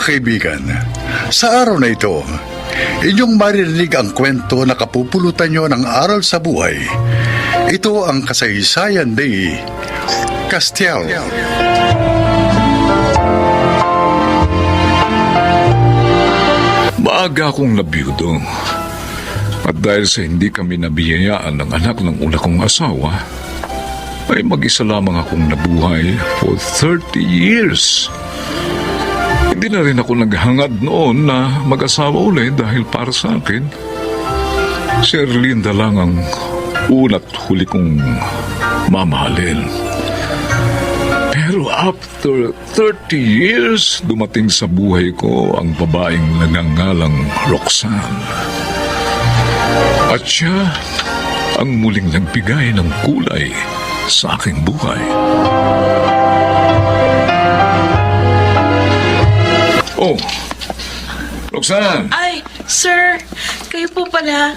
kaibigan, sa araw na ito, inyong maririnig ang kwento na kapupulutan nyo ng aral sa buhay. Ito ang kasaysayan ni Castiel. Maaga akong nabiyudo. At dahil sa hindi kami nabiyayaan ng anak ng una kong asawa, ay mag-isa lamang akong nabuhay for 30 years. Hindi na rin ako naghangad noon na mag-asawa ulit dahil para sa akin, si Erlinda lang ang una't huli kong mamahalin. Pero after 30 years, dumating sa buhay ko ang babaeng nagngangalang Roxanne. At siya ang muling nagbigay ng kulay sa aking buhay. Oh, Roxanne! Ay, sir, kayo po pala.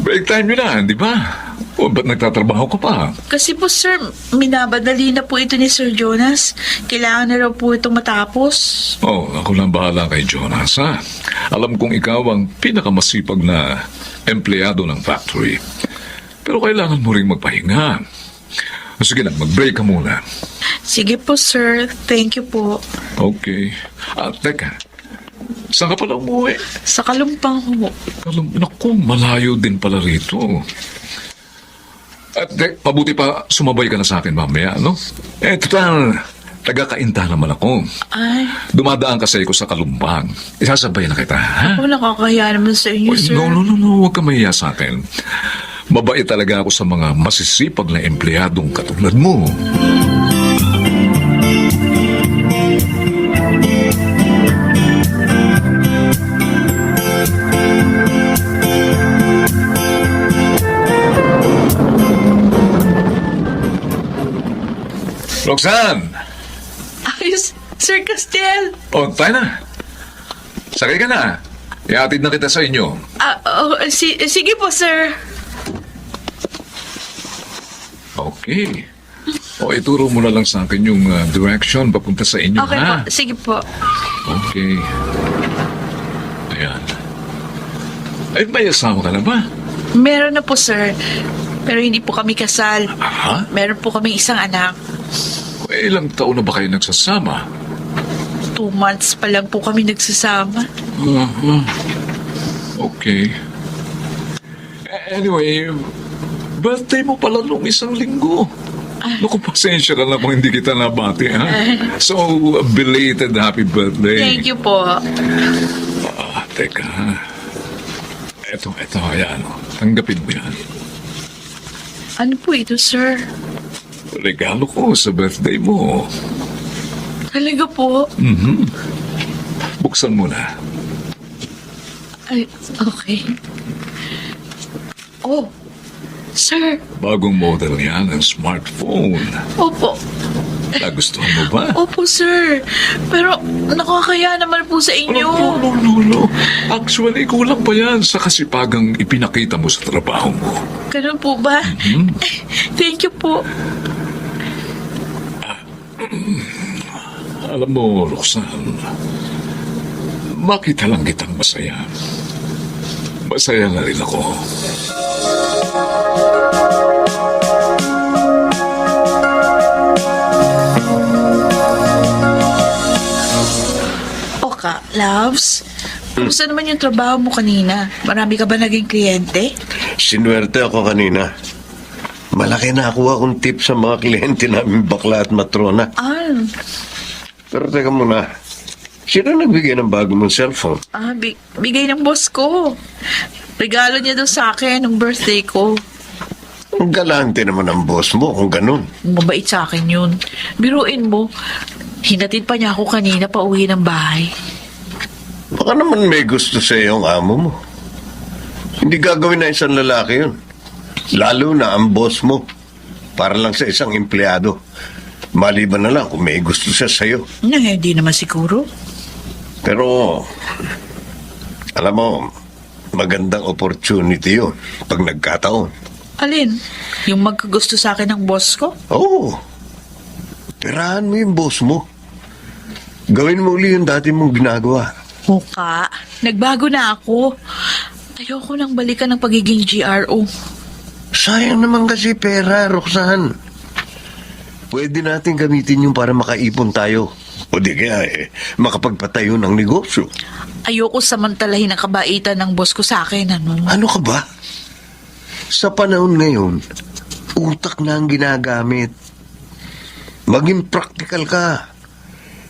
Break time nyo na, di ba? O, ba't nagtatrabaho ka pa? Kasi po, sir, minabadali na po ito ni Sir Jonas. Kailangan na raw po itong matapos. Oh, ako lang bahala kay Jonas, ha? Alam kong ikaw ang pinakamasipag na empleyado ng factory. Pero kailangan mo rin magpahinga. Sige na, mag-break ka muna. Sige po, sir. Thank you po. Okay. Teka. Saan ka pala umuwi? Sa Kalumpang ho. Naku, malayo din pala rito. At pabuti pa, sumabay ka na sa akin mamaya, no? Total, taga-Kainta naman ako. Ay, Dumadaan kasi ako sa Kalumpang. Isasabay na kita, ha? ako nakakaya naman sa inyo, Oy, sir. no, huwag ka mahiya sa akin. Mabait talaga ako sa mga masisipag na empleyadong katulad mo. Roxanne! Ayos, Sir Castel. Oh, tayo na. Sakay ka na. Ihatid na kita sa inyo. Sige po, sir. Okay. O, ituro mo na lang sa akin yung direction papunta sa inyo, Okay ha? po, sige po. Okay. Ayan. Ay, may asawa ka na ba? Meron na po, sir. Pero hindi po kami kasal. Ha? Meron po kami isang anak. Ilang taon na ba kayo nagsasama? 2 months pa lang po kami nagsasama. Okay. Anyway, birthday mo pala nung isang linggo. Naku, pasensya ka na kung hindi kita nabati, ha? So, belated happy birthday. Thank you po. Teka, ha? Eto, ayan. Tanggapin mo yan. Ano po ito, sir? Regalo ko sa birthday mo. Talaga po? Buksan mo na. Ay, okay. Oh, sir. Bagong model yan ng smartphone. Opo. Nagustuhan mo ba? Opo, sir. Pero nakakaya naman po sa inyo. No. Actually, kulang pa yan sa kasipagang ipinakita mo sa trabaho mo. Ganun po ba? Thank you po. Alam mo, Roxanne, makita lang kitang masaya. Masaya na rin ako. Oka, loves. Kumusta naman yung trabaho mo kanina? Marami ka ba naging kliyente? Sinuwerte ako kanina. Malaki na nakuha kong tip sa mga kliyente namin bakla at matrona. Pero teka muna, sino nagbigay ng bago mong cellphone? Bigay ng boss ko. Regalo niya daw sa akin nung birthday ko. Ang galante naman ang boss mo kung ganun. Mabait sa akin yun. Biruin mo, hinatid pa niya ako kanina pa uwi ng bahay. Baka naman may gusto sa iyo ang amo mo. Hindi gagawin na isang lalaki yun. Lalo na ang boss mo. Para lang sa isang empleyado. Maliban na lang kung may gusto siya sa'yo. Hindi naman siguro. Pero, alam mo, magandang opportunity yun pag nagkataon. Alin? Yung magkagusto sa akin ng boss ko? Oo. Tirahan mo yung boss mo. Gawin mo uli yung dati mong ginagawa. Muka, nagbago na ako. Ayoko nang balikan ng pagiging GRO. Sayang naman kasi pera, Roxanne. Pwede natin gamitin yung para makaipon tayo. O di kaya makapagpatayo ng negosyo. Ayoko samantalahin ang kabaitan ng boss ko sa akin, ano? Ano ka ba? Sa panahon ngayon, utak na ang ginagamit. Maging practical ka.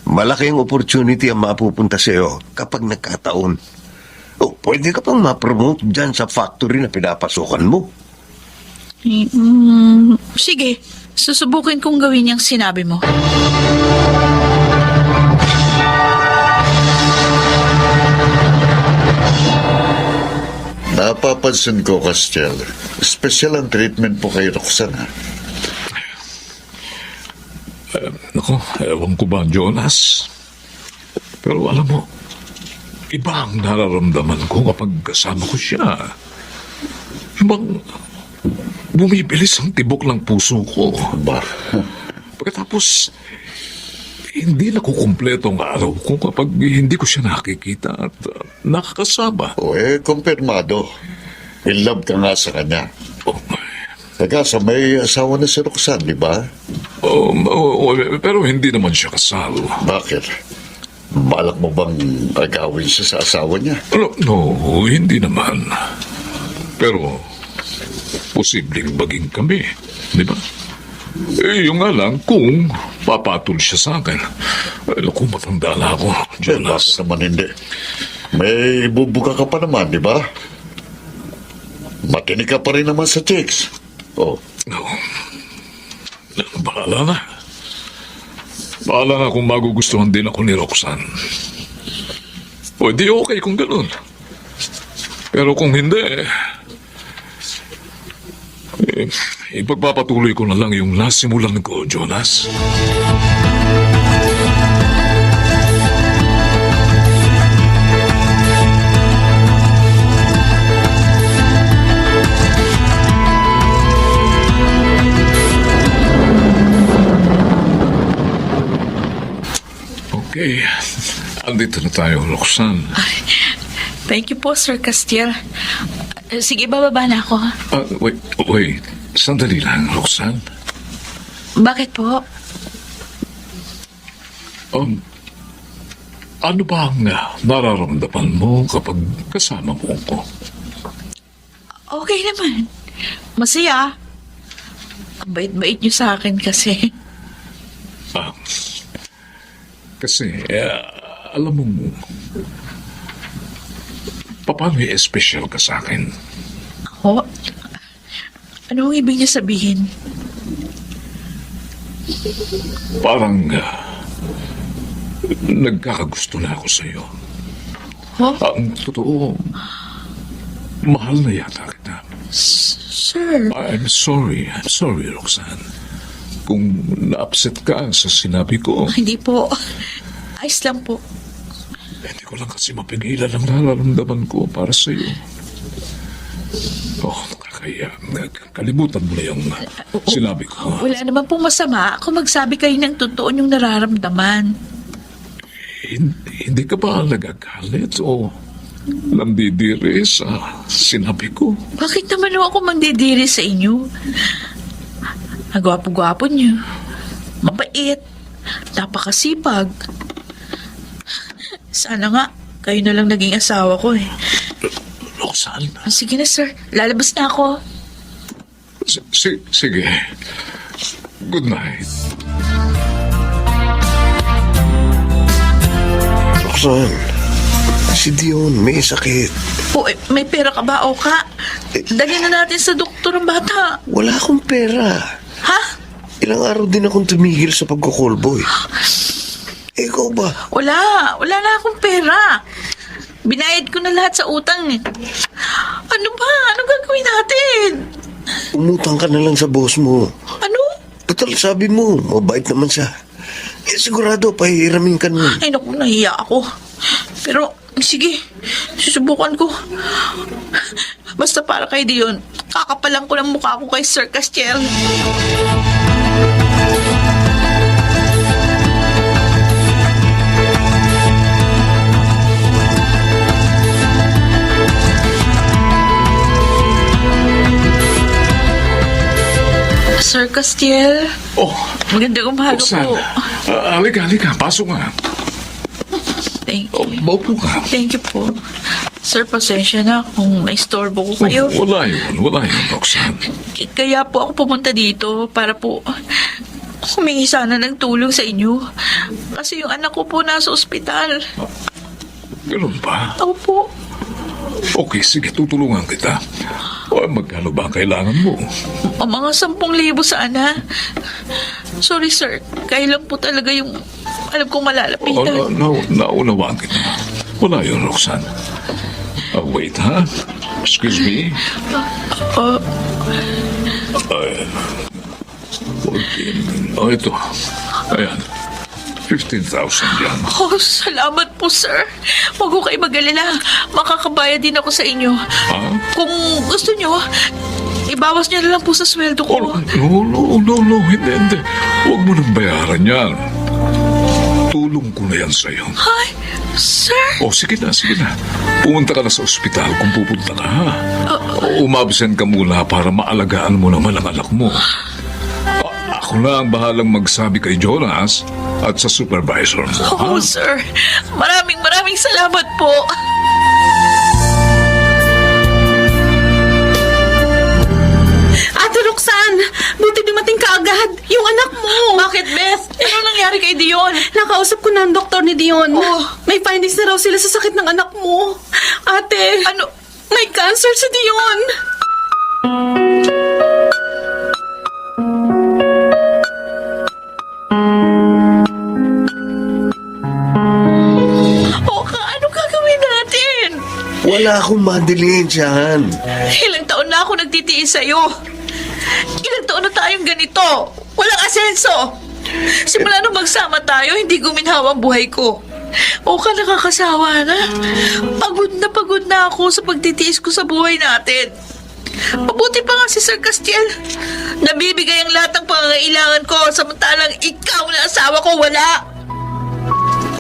Malaki ang opportunity ang mapupunta sa'yo kapag nagkataon. O, pwede ka pang ma-promote dyan sa factory na pinapasukan mo. Sige, susubukin kong gawin yung sinabi mo. Napapansin ko, Castiel. Special ang treatment po kay Roxanne. Ha? Naku, ewan ko ba, Jonas? Pero alam mo, iba ang nararamdaman ko kapag kasama ko siya. Yung bang bumibilis ang tibok ng puso ko. Ba? Pagkatapos, hindi nakukumpleto ang araw ko kapag hindi ko siya nakikita at nakakasama. O kumpirmado. In love ka nga sa kanya. Oh, Teka, sa may asawa na si Roxanne, di ba? pero hindi naman siya kasal. Bakit? Balak mo bang agawin siya sa asawa niya? No, hindi naman. Pero, posibleng maging kami, di ba? Yung nga lang, kung papatol siya sa akin. Naku, matanda na ako, Bakit Jonas. naman hindi? May bubuka ka pa naman, di ba? Matinig ka pa rin naman sa chicks. Oh, No. Bahala na. Bahala na kung magugustuhan din ako ni Roxanne. O, di okay kung ganun. Pero kung hindi, ipagpapatuloy ko na lang yung nasimulan ko, Jonas. Okay, andito na tayo, Roxanne. Thank you po, Sir Castiel. Sige, bababa na ako. Wait. Sandali lang, Roxanne. Bakit po? Ano ba ang nararamdaman mo kapag kasama mo ko? Okay naman. Masaya. Ang bait-bait niyo sa akin kasi. Kasi, alam mo, paano i-special ka sa akin? Ho? Ano ang ibig niyo sabihin? Parang nagkakagusto na ako sa'yo. Ho? Ang totoo, mahal na yata kita. Sir. I'm sorry, Roxanne. Kung na-upset ka sa sinabi ko, Hindi po. Ayos lang po. hindi ko lang kasi mapigilan ang nararamdaman ko para sa'yo. Nakakaya. Kalimutan mo na yung sinabi ko. Wala naman pong masama kung magsabi kayo ng totoo yung nararamdaman. Hindi ka ba nagagalit o nandidiri sa sinabi ko? Bakit naman ako magdidiri sa inyo? Ang gwapo-gwapo niyo. Mabait. Napakasipag. Sana nga, kayo na lang naging asawa ko eh. Roxanne? Sige na, sir. Lalabas na ako. Sige. Good night. Roxanne, si Dion may sakit. May pera ka ba, Oka? Dali na natin sa doktor ang bata. Wala akong pera. Ha? Ilang araw din akong tumigil sa pagkukulboy. Ikaw ba? Wala na akong pera. Binayad ko na lahat sa utang eh. Ano ba? Ano gagawin natin? Umutang ka na lang sa boss mo. Ano? Total, sabi mo, mabait naman siya. Sigurado, pahihiramin ka nun. Ay naku, nahiya ako. Pero, sige, susubukan ko. Basta para kay Dion, kakapalan ko ng mukha ko kay Sir Castiel. Sir Castiel, Oh, magandang umaga Roxanne. po. Halika. Pasok nga. Thank Oh, you. maupo ka. Thank you po. Sir, pasensya na kung naistorbo ko kayo. Wala yun, Roxanne. Kaya po ako pumunta dito para po humingi sana ng tulong sa inyo. Kasi yung anak ko po nasa ospital. Ganun ba? Opo. Okay, sige, tutulungan kita. O, magkano ba ang kailangan mo? O mga 10,000 sana. Sorry sir, kayo lang po talaga yung alam kong Oh, malalapitan. naunawaan kita. Wala yun, Roxanne. Wait, ha? Excuse me. Oh, 14. Oh, ito. Ayan. 15,000 yan. oh, salamat po sir. Huwag ko kayo mag-alala. Makakabayad din ako sa inyo. Ha? Kung gusto nyo, ibawas nyo na lang po sa sweldo Oh, ko. no. Hindi. Huwag mo nang bayaran yan. Tulong ko na yan sa'yo. Ay, sir. Oh, sige na. Pumunta ka na sa ospital kung pupunta ka, ha? Umabsent ka muna para maalagaan mo naman ang anak mo. Ako na ang bahalang magsabi kay Jonas at sa supervisor mo, ha? Oh, sir. Maraming salamat po. Ate Roxanne, buti dumating ka agad. Yung anak mo. Bakit, Beth? Ano nangyari kay Dion? Nakausap ko na ang doktor ni Dion. Oh. May findings na raw sila sa sakit ng anak mo. Ate, Ano? may cancer si Dion. O, ano gagawin natin? Wala akong madiliin dyan. Ilang taon na ako nagtitiis sa'yo. Ilang taon na tayong ganito. Walang asenso. Simula nung magsama tayo, hindi guminhawa ang buhay ko. O ka nakakasawa na. Pagod na ako sa pagtitiis ko sa buhay natin. Mabuti pa nga si Sir Castiel. Nabibigay ang lahat ng pangangailangan ko, samantalang ikaw na asawa ko wala.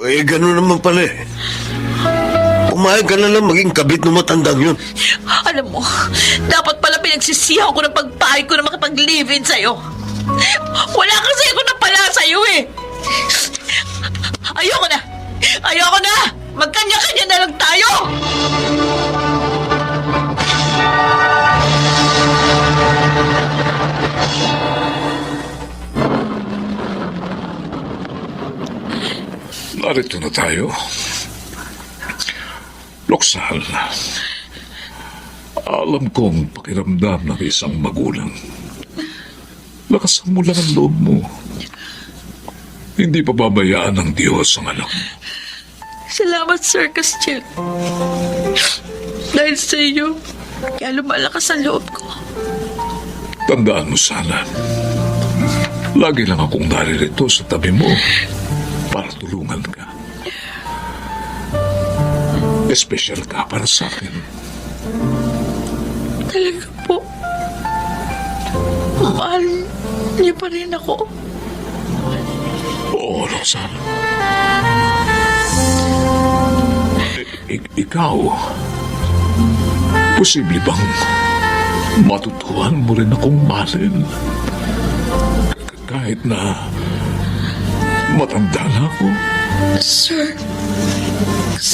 Eh, gano'n naman pala eh. Pumayag ka na lang maging kabit ng matandang yun. Alam mo, dapat pala pinagsisihan ko ng pagpahig ko na makipag-live-in sa'yo. Wala kasi ako na pala sa'yo eh. Ayoko na! Magkanya-kanya na lang tayo! Narito na tayo. Roxanne, alam kong pakiramdam ng isang magulang. Lakasan mo lang ang loob mo. Hindi pababayaan ng Diyos ang anak mo. Salamat, Sir Castiel. Dahil sa iyo, kaya lumalakas ang loob ko. Tandaan mo sana, lagi lang akong naririto sa tabi mo para tulungan ka. Espesyal ka para sa akin. Talaga po. Mahal niyo pa rin ako. Oo, Roxanne. Ikaw, posible bang matutuhan mo rin akong mahalin? Kahit na matanda na ako. Sir,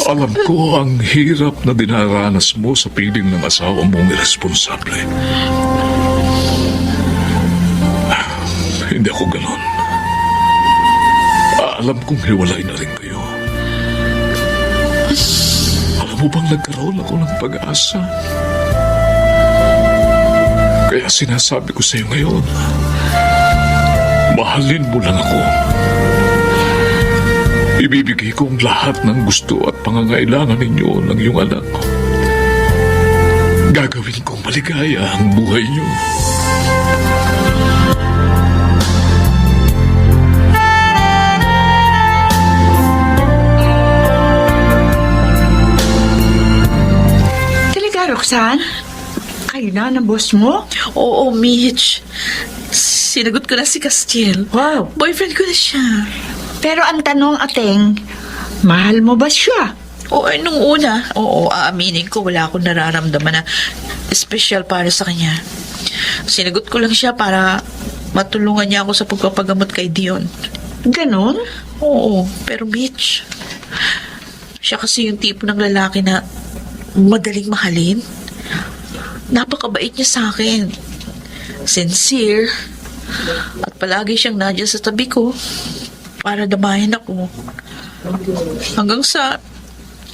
Alam ko ang hirap na dinaranas mo sa piling ng asawa mong irresponsable. Hindi ako ganon. Alam kong hiwalay na rin kayo. Alam mo bang nagkaroon ako ng pag-asa? Kaya sinasabi ko sa iyo ngayon, mahalin mo lang ako. Ibibigay ko ang lahat ng gusto at pangangailangan ninyo ng iyong anak. Gagawin kong maligaya ang buhay niyo. Talaga, Roxanne? Kayo na ng boss mo? oo, Mitch. Sinagot ko na si Castiel. Wow. Boyfriend ko na siya. Pero ang tanong, Ateng, mahal mo ba siya? Oo, nung una, aaminin ko, wala akong nararamdaman na special para sa kanya. Sinagot ko lang siya para matulungan niya ako sa pagpapagamot kay Dion. Ganon? Oo, pero Mitch, siya kasi yung tipo ng lalaki na madaling mahalin. Napakabait niya sa akin. Sincere. At palagi siyang nandiyan sa tabi ko para damayan ako. Hanggang sa,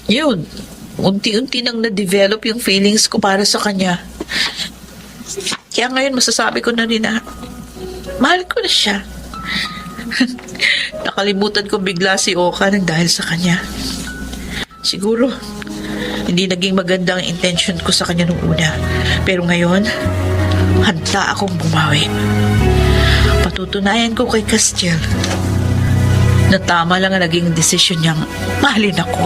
yun, unti-unti nang na-develop yung feelings ko para sa kanya. Kaya ngayon masasabi ko na rin na mahal ko na siya. Nakalimutan ko bigla si Oka nang dahil sa kanya. Siguro, hindi naging maganda ang intention ko sa kanya nung una. Pero ngayon, handa akong bumawi. Patutunayan ko kay Castiel na tama lang ang naging desisyon niyang mahalin ako.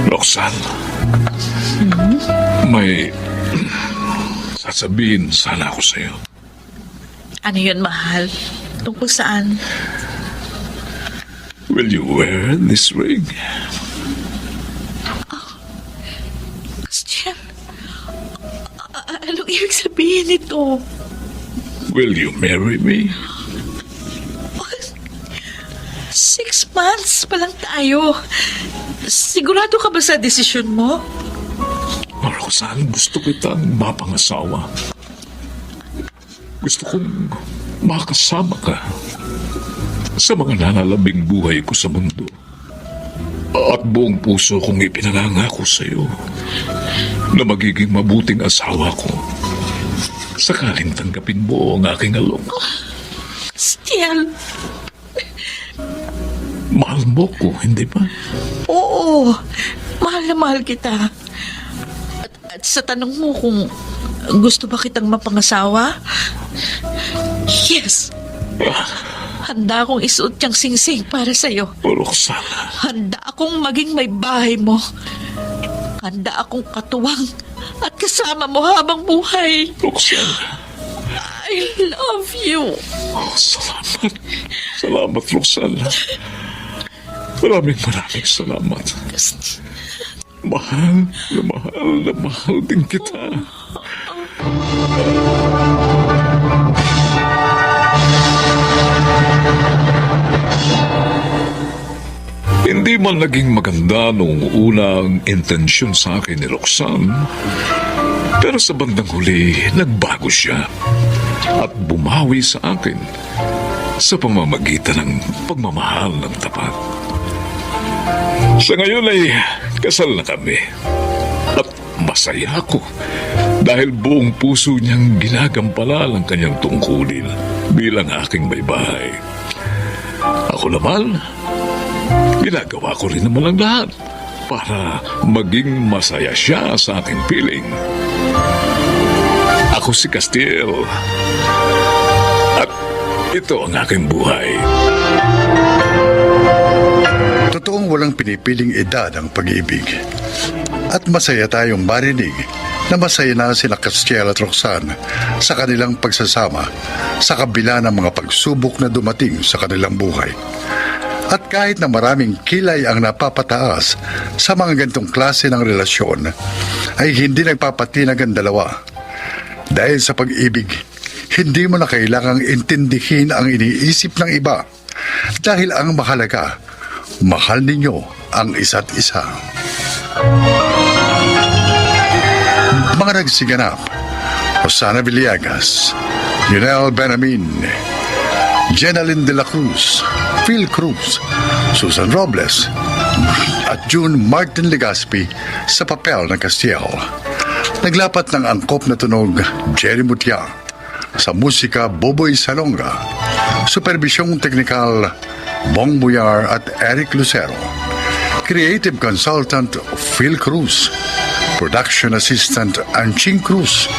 Roxanne, may sasabihin sana ako sa'yo. Ano yun, mahal? Tungkol saan? Will you wear this ring? Castiel, anong ibig sabihin nito? Will you marry me? 6 months pa lang tayo. Sigurado ka ba sa desisyon mo? Oh, Roxanne, gusto kitang mapangasawa. Gusto kong makasama ka sa mga nanalabing buhay ko sa mundo. At buong puso kong ipinangangako sa iyo na magiging mabuting asawa ko sakaling tanggapin mo ang aking alok. Castiel, Mahal mo ko, hindi ba? oo. Mahal na mahal kita. At sa tanong mo kung gusto ba kitang mapangasawa? Yes. Handa akong isuot niyang singsing para sa'yo. Oh, Roxanne, Handa akong maging may bahay mo. Handa akong katuwang at kasama mo habang buhay. Roxanne. I love you. Oh, salamat. Salamat, Roxanne. Maraming salamat. Mahal na mahal din kita. Hindi man naging maganda nung unang intensyon sa akin ni Roxanne, pero sa bandang huli, nagbago siya at bumawi sa akin sa pamamagitan ng pagmamahal ng tapat. Sa ngayon ay kasal na kami at masaya ako dahil buong puso niyang ginagampanan ang kanyang tungkulin bilang aking may bahay. Ako naman, ginagawa ko rin naman ang lahat para maging masaya siya sa aking piling. Ako si Castiel at ito ang aking buhay. Totoong walang pinipiling edad ang pag-ibig. At masaya tayong marinig na masaya na sila Castiel at Roxanne sa kanilang pagsasama sa kabila ng mga pagsubok na dumating sa kanilang buhay. At kahit na maraming kilay ang napapataas sa mga ganitong klase ng relasyon, ay hindi nagpapatinag ang dalawa. Dahil sa pag-ibig, hindi mo na kailangang intindihin ang iniisip ng iba. Dahil ang mahalaga, mahal ninyo ang isa't isa. Mga nagsiganap, Rosana Villegas, Yunel Benamin, Jenaline de la Cruz, Phil Cruz, Susan Robles, at June Martin Legaspi sa papel ng Castiel. Naglapat ng angkop na tunog Jerry Mutia, sa musika Boboy Salonga, superbisyong teknikal Bong Buyar at Eric Lucero, creative consultant Phil Cruz, production assistant Anching Cruz.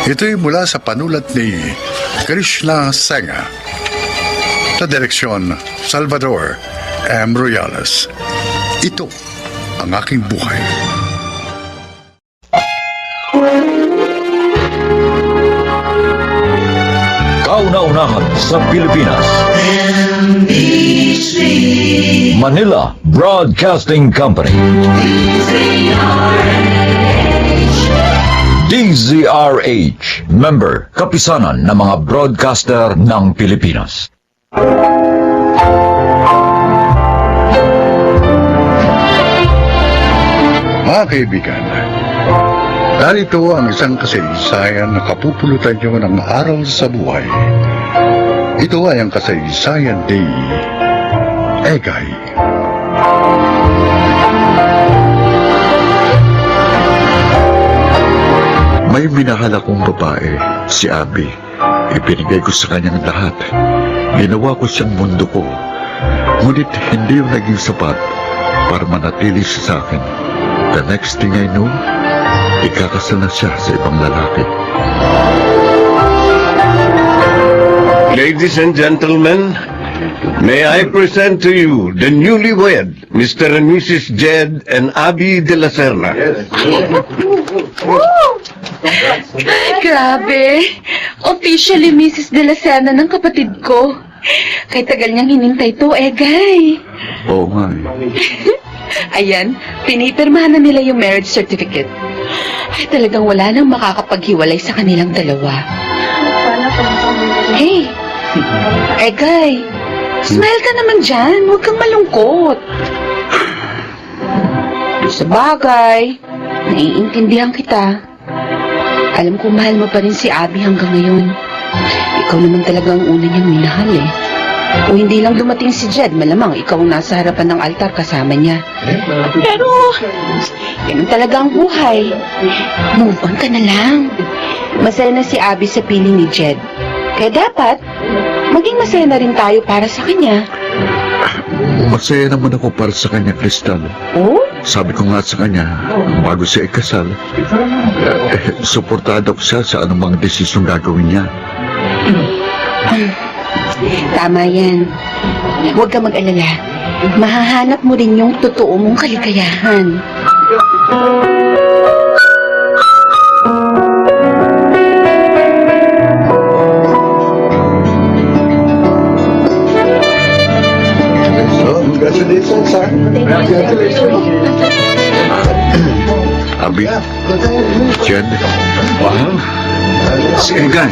Ito'y mula sa panulat ni Krishna Senga. Sa direksyon, Salvador M. Royales. Ito ang aking buhay. Kauna-unahan sa Pilipinas. Manila Broadcasting Company. DZRH, member, kapisanan ng mga broadcaster ng Pilipinas. Mga kaibigan, narito ang isang kasaysayan na kapupulutan nyo ng aral sa buhay. Ito ay ang kasaysayan ni Egay. May minahal akong babae, si Abby. Ipinigay ko sa kanyang lahat. Ginawa ko siyang mundo ko. Ngunit hindi yung naging sapat para manatili siya sa akin. The next thing I knew, ikakasal na siya sa ibang lalaki. Ladies and gentlemen, may I present to you the newlywed, Mr. and Mrs. Jed and Abby de la Serna. Grabe. Officially Mrs. De La Serna ng kapatid ko. Kay tagal niyang hinintay to, Egay. Oo nga eh. Ayan, pinipirmahan na nila yung marriage certificate. Ay, talagang wala nang makakapaghiwalay sa kanilang dalawa. Hey, Egay, smile ka naman dyan. Huwag kang malungkot. Sa bagay, naiintindihan kita. Alam ko mahal mo pa rin si Abby hanggang ngayon. Ikaw naman talaga ang una niyang minahal eh. O hindi lang dumating si Jed, malamang ikaw ang nasa harapan ng altar kasama niya. Pero, ganun talaga ang buhay. Move on ka na lang. Masaya na si Abby sa piling ni Jed. Kaya dapat, maging masaya na rin tayo para sa kanya. Masaya naman ako para sa kanya, Crystal. Oh? Sabi ko nga sa kanya, bago siya ikasal, suportado ko siya sa anumang desisyong gagawin niya. Tama yan. Huwag ka mag-alala. Mahahanap mo rin yung totoo mong kaligayahan. Congratulations, sir. Abby, Jed, Wow. Si Egay.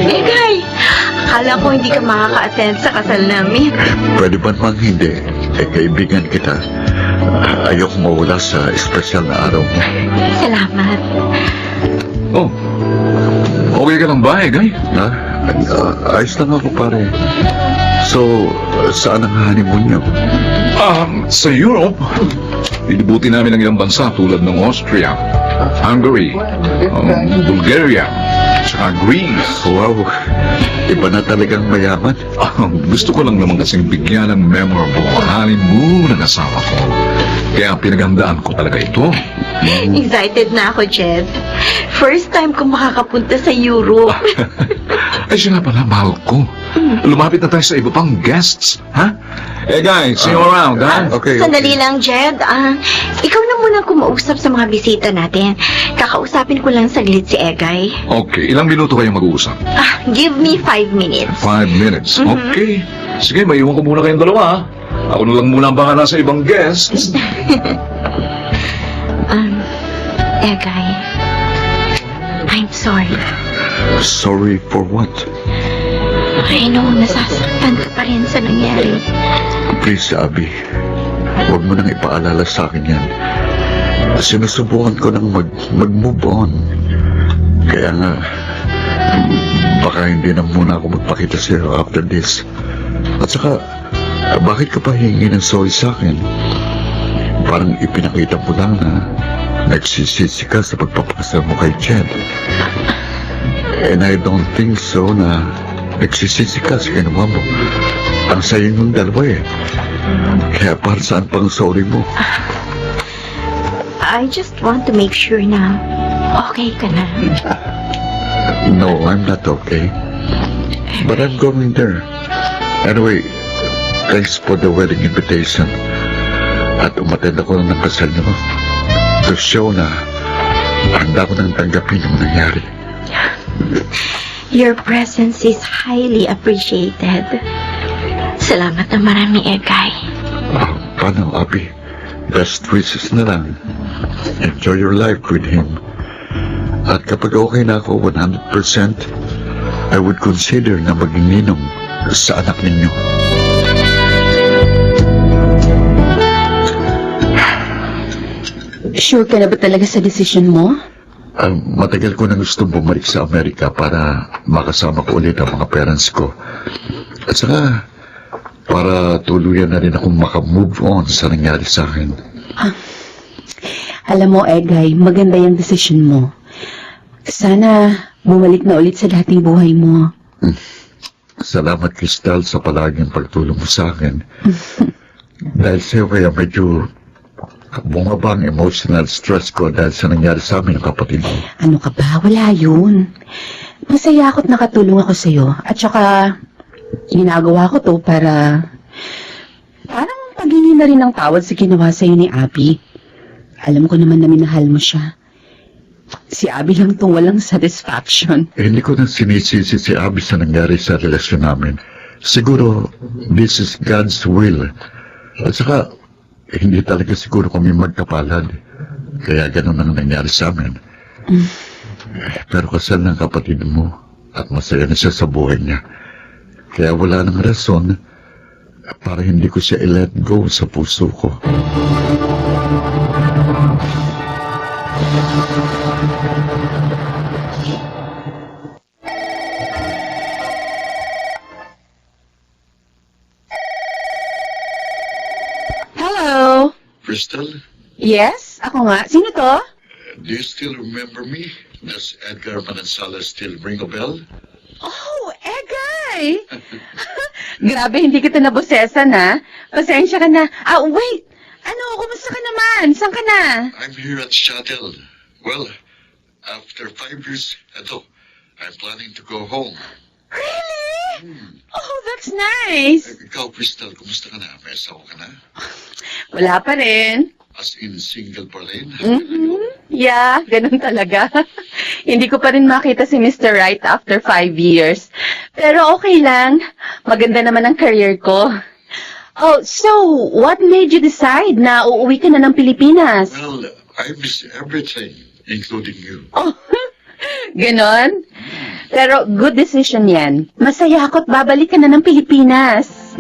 Egay, akala ko hindi ka makaka-attend sa kasal namin. pwede ba naman hindi? Kaibigan kita. Ayoko mawala sa espesyal na araw mo. Salamat. Oh. Okay ka lang ba, Egay? Ha? Ayos lang ako, pare. So, saan ang honeymoon niyo? Sa Europe, inibuti namin ang ilang bansa tulad ng Austria, Hungary, Bulgaria, saka Greece. Wow, iba na talagang mayaman. Gusto ko lang naman kasing bigyan ng memorable honeymoon ng asawa ko. Kaya pinaghandaan ko talaga ito. Excited na ako, Jed. First time ko makakapunta sa Europe. Ay, siya nga pala, mahal ko. Lumapit na tayo sa iba pang guests, ha? Eh, guys, see you around, ha? Okay, Sandali lang, Jed. Ikaw na muna kumausap sa mga bisita natin. Kakausapin ko lang saglit si Egay. Okay, ilang minuto kayong mag-uusap? Give me 5 minutes. 5 minutes. Okay. Sige, maiwan ko muna kayong dalawa, ha? Ako na lang muna ang bahala sa ibang guests. Egay, I'm sorry. Sorry for what? I know, nasasaktan ka pa rin sa nangyari. Please, Abby. Huwag mo nang ipaalala sa akin yan. Sinusubukan ko nang mag-move on. Kaya nga, baka hindi na muna ako magpakita sa'yo after this. At saka, bakit ka pa hingi ng sorry sa akin? Parang ipinakita mo lang na nagsisisi ka sa pagpapakasal mo kay Jed. And I don't think so na nagsisisi ka sa ginawa mo. Ang sayo ng dalawa eh. Kaya para saan pang sorry mo? I just want to make sure na okay ka na. No, I'm not okay. But I'm going there. Anyway, thanks for the wedding invitation. At umattend ako ng kasal niyo. To show na handa ko nang tanggapin yung nangyari. Your presence is highly appreciated. Salamat na marami, Egay. Paano, Abi? Best wishes na lang. Enjoy your life with him. At kapag okay na ako 100%, I would consider na maging ninong sa anak ninyo. Sure ka na ba talaga sa desisyon mo? Matagal ko na gustong bumalik sa Amerika para makasama ko ulit ang mga parents ko. At saka, para tuluyan na rin akong makamove on sa nangyari sa akin. Alam mo, Egay, maganda yung desisyon mo. Sana bumalik na ulit sa dating buhay mo. Salamat, Crystal, sa palaging pagtulong mo sa akin. Dahil sa'yo kaya medyo bumaba ang emotional stress ko dahil sa nangyari sa amin ng kapatid mo. Ano ka ba? Wala yun. Masaya ako't nakatulong ako sa'yo. At saka, ginagawa ko to para parang paghingi na rin ng tawad sa ginawa sa'yo ni Abby. Alam ko naman na minahal mo siya. Si Abby lang tong walang satisfaction. Hindi ko na sinisisi si Abby sa nangyari sa relasyon namin. Siguro, this is God's will. At saka, hindi talaga siguro kami magkapalad. Kaya ganun ang nangyari sa amin. Pero kasal ng kapatid mo at masaya na siya sa buhay niya. Kaya wala nang rason para hindi ko siya i-let go sa puso ko. Hello? Crystal, Yes? Ako nga. Sino to? do you still remember me? Does Edgar Manansala still ring a bell? Oh, Egay! Grabe, hindi kita nabosesan, ha? Pasensya ka na. Wait! Ano, kumusta ka naman? Saan ka na? I'm here at Shuttle. Well, after 5 years, I'm planning to go home. Really? Oh, that's nice. Ikaw, Crystal, kumusta ka na? May asawa ka na? Wala pa rin. As in, single pa rin? Yeah, ganun talaga. Hindi ko pa rin makita si Mr. Right after 5 years. Pero okay lang. Maganda naman ang career ko. Oh, so, what made you decide na uuwi ka na ng Pilipinas? Well, I miss everything, including you. Oh, ganon? Pero good decision yan. Masaya ako't babalik ka na ng Pilipinas.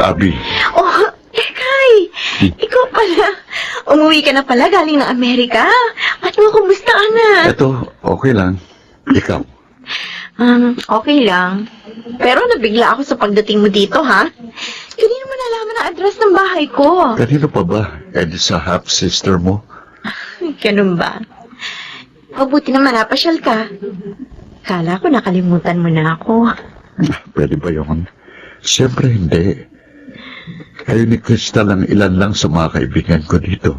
Abby, Oh, Ekay! Ikaw pala. Umuwi ka na pala galing ng Amerika. At mo, kumusta ka na? eto, okay lang. Ikaw, Okay lang. Pero nabigla ako sa pagdating mo dito, ha? Kanino mo nalaman ang address ng bahay ko? kanino pa ba? Edi sa half-sister mo? Ganun ba? Mabuti naman napasyal ka. Kala ko nakalimutan mo na ako. Pwede ba yun? Siyempre hindi. Kayo ni Crystal ang ilan lang sa mga kaibigan ko dito.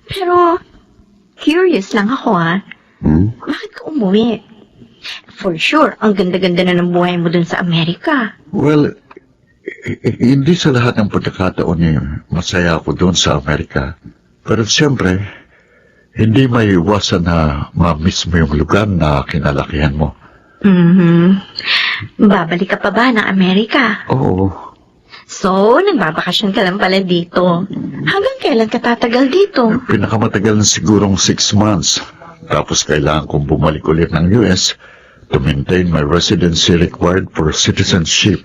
Pero, curious lang ako, ha? Bakit ka umuwi? For sure, ang ganda-ganda na ng buhay mo dun sa Amerika. Well, hindi sa lahat ng pagkakataon niya masaya ako doon sa Amerika. Pero siyempre, hindi may iwasan na ma-miss mo yung lugar na kinalakihan mo. Babalik ka pa ba ng Amerika? Oo. So, nagbabakasyon ka lang pala dito. Hanggang kailan ka tatagal dito? Pinakamatagal na sigurong 6 months. Tapos kailangan kong bumalik ulit ng US to maintain my residency required for citizenship.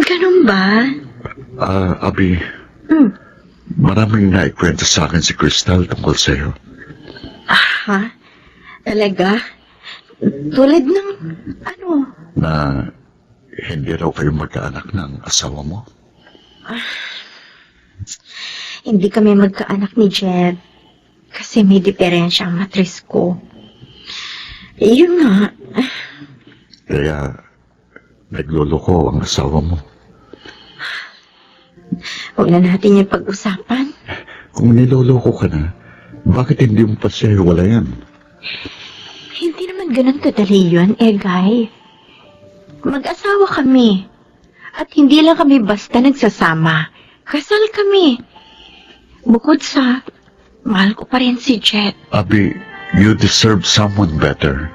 Ganun ba? Abi, maraming naikwento sa akin si Crystal tungkol sa'yo. Ha? Talaga? Tulad ng, ano? Na hindi raw kayo magkaanak ng asawa mo. Hindi kami magkaanak ni Jed. Kasi may diferensya ang matris ko. Yun nga. Kaya nagluloko ang asawa mo. Huwag na natin yung pag-usapan. Kung niloloko ka na, bakit hindi mo pa siya hiwalayan? Hindi naman ganun kadali yun, Egay. Mag-asawa kami. At hindi lang kami basta nagsasama. Kasal kami. Bukod sa, mahal ko pa rin si Jet. Abi, you deserve someone better.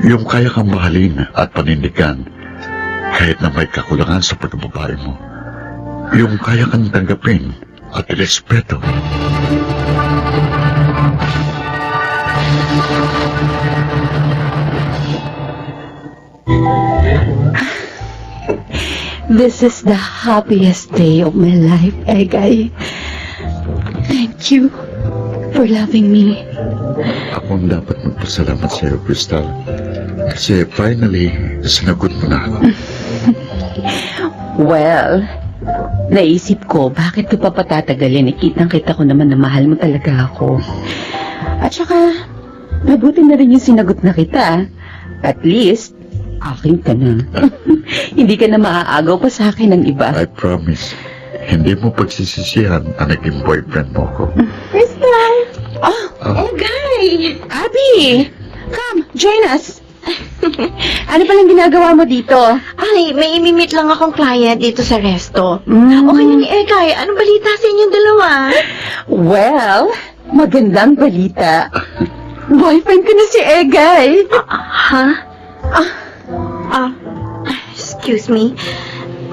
Yung kaya kang mahalin at panindigan, kahit na may kakulangan sa pagkababae mo. Yung kaya kang tanggapin at respeto. This is the happiest day of my life, Egay. Thank you for loving me. Ako ang dapat magpasalamat sa iyo, Crystal. Kasi finally, sinagot mo na ako. Well, naisip ko, bakit ko pa patatagalin? Kitang-kita ko naman na mahal mo talaga ako. At saka, mabuti na rin yung sinagot na kita. At least, akin ka na. Hindi ka na maaagaw pa sa akin ng iba. I promise, hindi mo pagsisisihan na naging boyfriend mo ko. Crystal! Egay! Abby! Come, join us! Ano palang ginagawa mo dito? Ay, may imimit lang akong client dito sa resto. Mm. Okay na ni Egay, anong balita sa inyong dalawa? Well, magandang balita. Boyfriend ko na si Egay. Ha? Excuse me.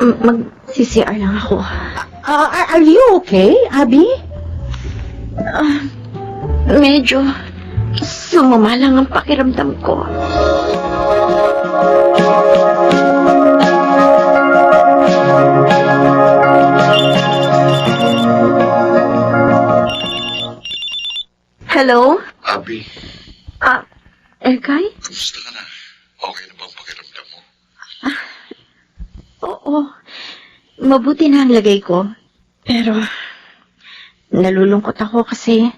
Mag-CCR lang ako. Are you okay, Abby? Medyo sumama lang ang pakiramdam ko. Hello? Abi, Egay? kumusta ka na? Okay na bang pakiramdam mo? Oo. Mabuti na ang lagay ko. Pero, nalulungkot ako kasi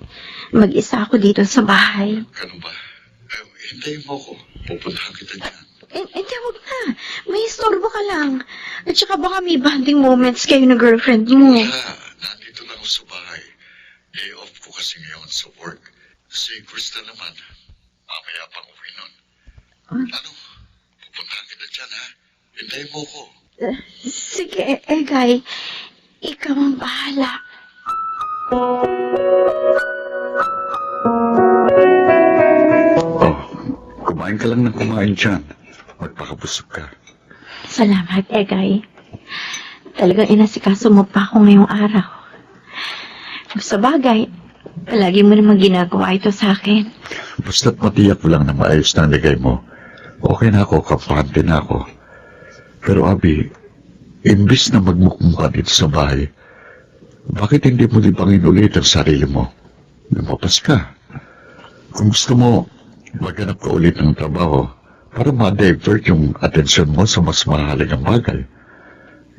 mag-isa ako dito sa bahay. Ganun ba? Hintayin mo ko. Pupuntahan kita dyan. Hindi, wag na. May istorbo ka lang. At saka baka may bonding moments kayo ng girlfriend mo. Nandito na ako sa bahay. Day off ko kasi ngayon sa work. Si Krista naman, mamaya pang uwi nun. Ano? Pupuntahan kita dyan, ha? Hintayin mo ko. Sige, Egay. Ikaw ang bahala. Oh, kumain ka lang ng kumain dyan. Magpakabusog ka. Salamat, Egay. Talagang inasikaso mo pa ako ngayong araw. Sa bagay, palagi mo naman ginagawa ito sa akin. Basta't matiyak ko lang na maayos na ang ligay mo. Okay na ako, kapante na ako. Pero Abi, imbis na magmukmukha dito sa bahay, bakit hindi mo libangin ulit ang sarili mo? Lumapas ka. Kung gusto mo, maghanap ka ulit ng trabaho para ma-divert yung atensyon mo sa mas mahalagang bagay.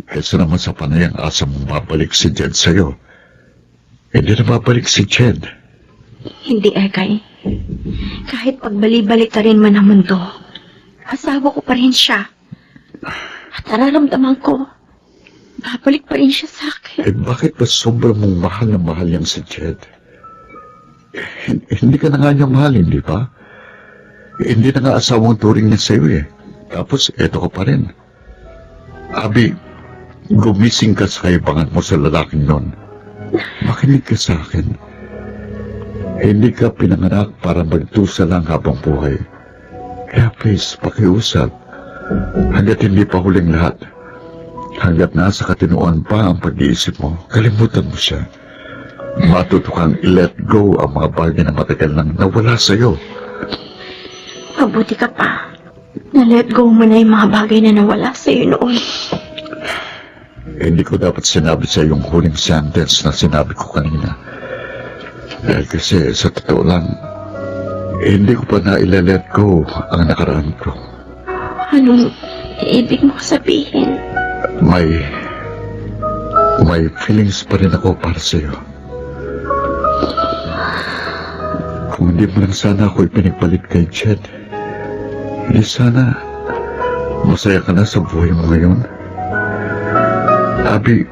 Kaysa naman sa panayang asa mong babalik si Jed sa'yo. Hindi na babalik si Jed. Hindi, Egay. Kahit pagbali-balik ka rin man ang mundo, asawa ko pa rin siya. At nararamdaman ko, babalik pa rin siya sa akin. Bakit ba sobrang mong mahal na mahal yang si Jed? Hindi ka na nga niya mahal, hindi ba? Hindi na nga asawang turing niya sa'yo eh. Tapos, eto ka pa rin. Abi, gumising ka sa kaibangan mo sa lalaking nun. Makinig ka sa akin. Hindi ka pinanganak para magdusa lang habang buhay. Kaya please, pakiusap. Hanggat hindi pa huling lahat. Hanggat nasa katinuan pa ang pag-iisip mo, kalimutan mo siya. Matuto kang i-let go ang mga bagay na matagal nang nawala sa'yo. Mabuti ka pa. Na-let go mo na yung mga bagay na nawala sa'yo noon. Hindi ko dapat sinabi sa yung huling sentence na sinabi ko kanina. Dahil kasi sa totoo lang, hindi ko pa na-let go ang nakaraan ko. Anong ibig mo sabihin? May feelings pa rin ako para sa'yo. Kung hindi mo lang sana ako ipinagpalit kay Jed, hindi sana masaya ka na sa buhay mo ngayon. Abi,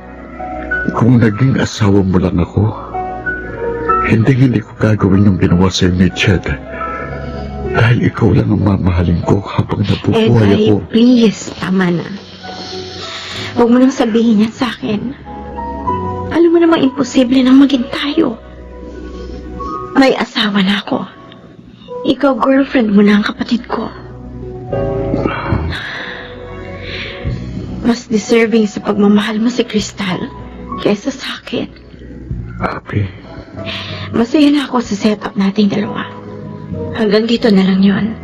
Kung naging asawa mo lang ako, hindi ko gagawin yung ginawa sa'yo ni Ched. Dahil ikaw lang ang mamahalin ko habang nabubuhay Egay, ako. please, tama na. Huwag mo nang sabihin yan sa akin. Alam mo namang imposible nang maging tayo. May asawa na ako. Ikaw, girlfriend mo na ang kapatid ko. Mas deserving sa pagmamahal mo si Crystal kaysa sa akin. Abi, Masaya na ako sa setup nating dalawa. Hanggang dito na lang yon.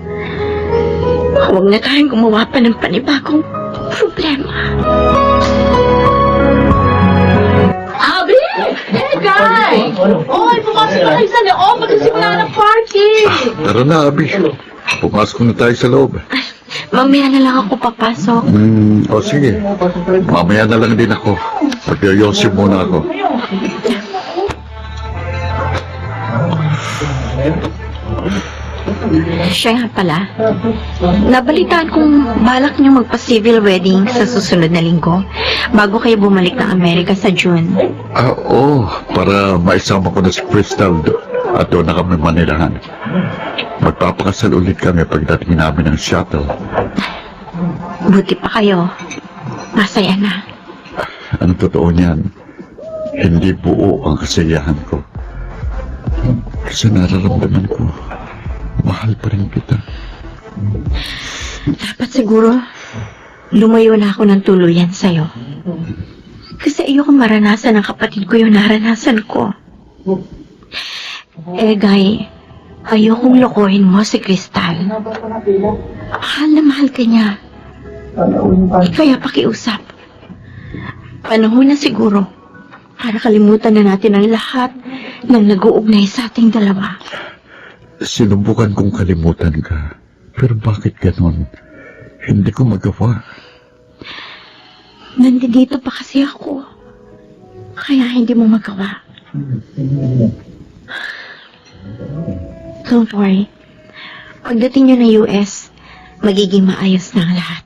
Huwag na tayong gumawa pa ng panibagong problema. Abi! Guy! Oy, pumasok na kayo sa loob. Magsisimula ng party. tara na, Abi. Pumasok na tayo sa loob. Mamaya na lang ako papasok. O sige. Mamaya na lang din ako. Magyoyosi muna ako. Siya nga pala. Nabalitaan kong balak niyo magpa-civil wedding sa susunod na linggo bago kayo bumalik ng Amerika sa June. Oo, para maisama ko na si Crystal at doon na kami manilahan. Magpapakasal ulit kami pagdating namin ng shuttle. Buti pa kayo. Masaya na. Ang totoo niyan, hindi buo ang kasiyahan ko. Kasi nararamdaman ko, mahal pa rin kita. Dapat siguro lumayo na ako ng tuluyan sa'yo. Kasi ayoko maranasan ng kapatid ko yung naranasan ko. Guy, ayokong lokohin mo si Crystal. Mahal na mahal ka niya. Kaya pakiusap. Panahon na siguro para kalimutan na natin ang lahat ng nag-uugnay sa ating dalawa. Sinubukan kong kalimutan ka. Pero bakit ganon? Hindi ko magawa. Nandito pa kasi ako. Kaya hindi mo magawa. Don't worry. Pagdating nyo ng US, magiging maayos na ang lahat.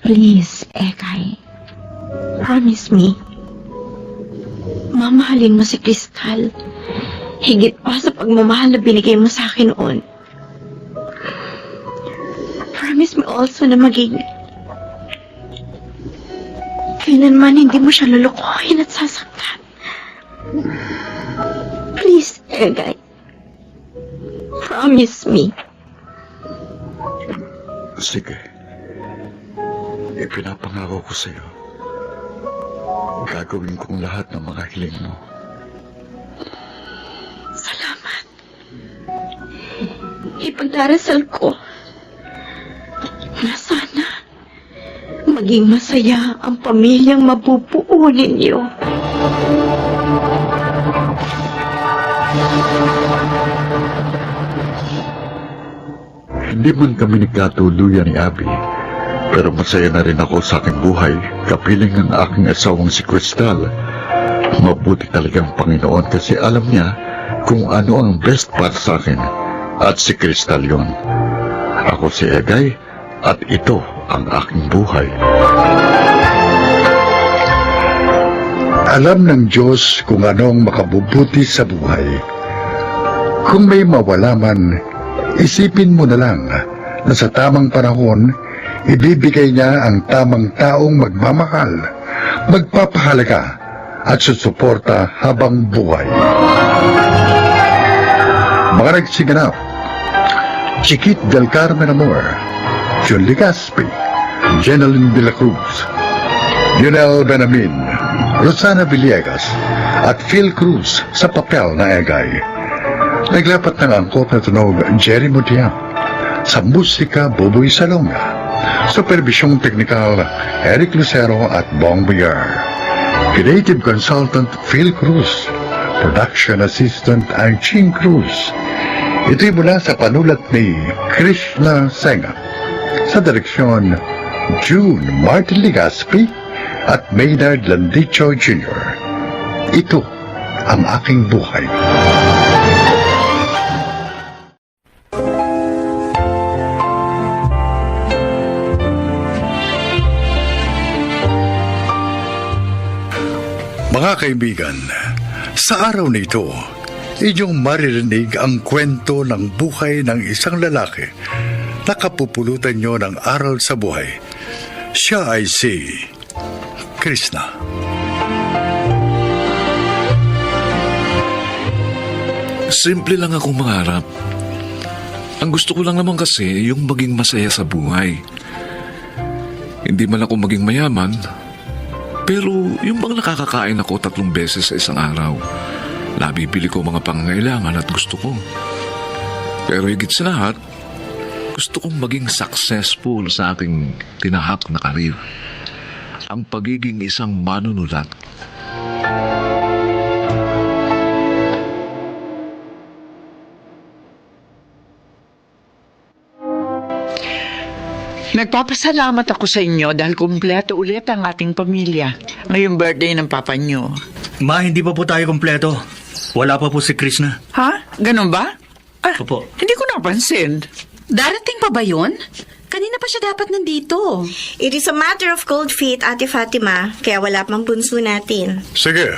Please, Ekay. Promise me. Mamahalin mo si Crystal. Higit pa sa pagmamahal na binigay mo sa akin noon. Promise me also na maging kailanman hindi mo siya lulukohin at sasaktan. Please, Egay. Promise me. Sige. Ipinapangako ko sa'yo. Gagawin kong lahat ng mga hiling mo. Salamat. Ipagdarasal ko na sana maging masaya ang pamilyang mabubuo ninyo. Hindi man kami nagkatuluyan ni Abby, pero masaya na rin ako sa aking buhay, kapiling ang aking asawang si Crystal. Mabuti talagang Panginoon kasi alam niya kung ano ang best para sa akin, at si Crystal yun. Ako si Egay, at ito ang aking buhay. Alam ng Diyos kung anong makabubuti sa buhay. Kung may mawala man, isipin mo na lang na sa tamang panahon, ibibigay niya ang tamang taong magmamahal, magpapahalaga at susuporta habang buhay. Mga nagsiganap, Chiquit del Carmen Amor, John Legaspi, Jeneline de la Cruz, Lionel Benamin, Rosana Villegas at Phil Cruz sa papel na Egay. Naglapat ng angkop na tunog Jerry Mutiang, sa musika Buboy Salonga, supervisyong teknikal Eric Lucero at Bong Villar, creative consultant Phil Cruz, production assistant Archie Cruz. Ito'y mula sa panulat ni Krishna Senga, sa direksyon June Martin Legaspi at Maynard Landicho Jr. Ito ang aking buhay. Mga kaibigan, sa araw na ito, inyong maririnig ang kwento ng buhay ng isang lalaki na kapupulutan nyo ng aral sa buhay. Siya ay si Krishna. Simple lang akong mangarap. Ang gusto ko lang naman kasi yung maging masaya sa buhay. Hindi man ako maging mayaman, pero yung bang nakakakain ako 3 beses sa isang araw. Nabibili ko mga pangangailangan at gusto ko. Pero higit sa lahat, gusto kong maging successful sa aking tinahak na karir. Ang pagiging isang manunulat. Nagpapasalamat ako sa inyo dahil kumpleto ulit ang ating pamilya. Ngayong birthday ng papa nyo. Ma, hindi pa po tayo kompleto. Wala pa po si Krishna. Ha? Ganun ba? Ah, Opo. hindi ko napansin. Darating pa ba yun? Kanina pa siya dapat nandito. It is a matter of cold feet, Ate Fatima, kaya wala pang bunso natin. Sige,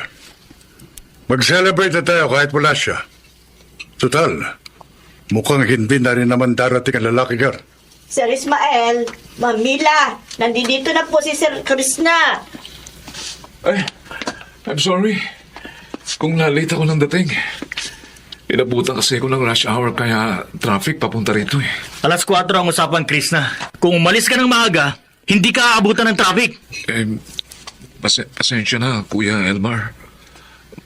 mag-celebrate na tayo kahit wala siya. Total, mukhang hindi na rin naman darating ang lalaki yan. Sir Ismael, Mamila, nandito na po si Sir Krishna. Ay, I'm sorry. Kung na-late ako ng dating. Inabutan kasi ako ng rush hour kaya traffic papunta rito eh. Alas 4 ang usapan, Krishna. Kung umalis ka ng maaga, hindi ka aabutan ng traffic. Pasensya na, Kuya Elmar.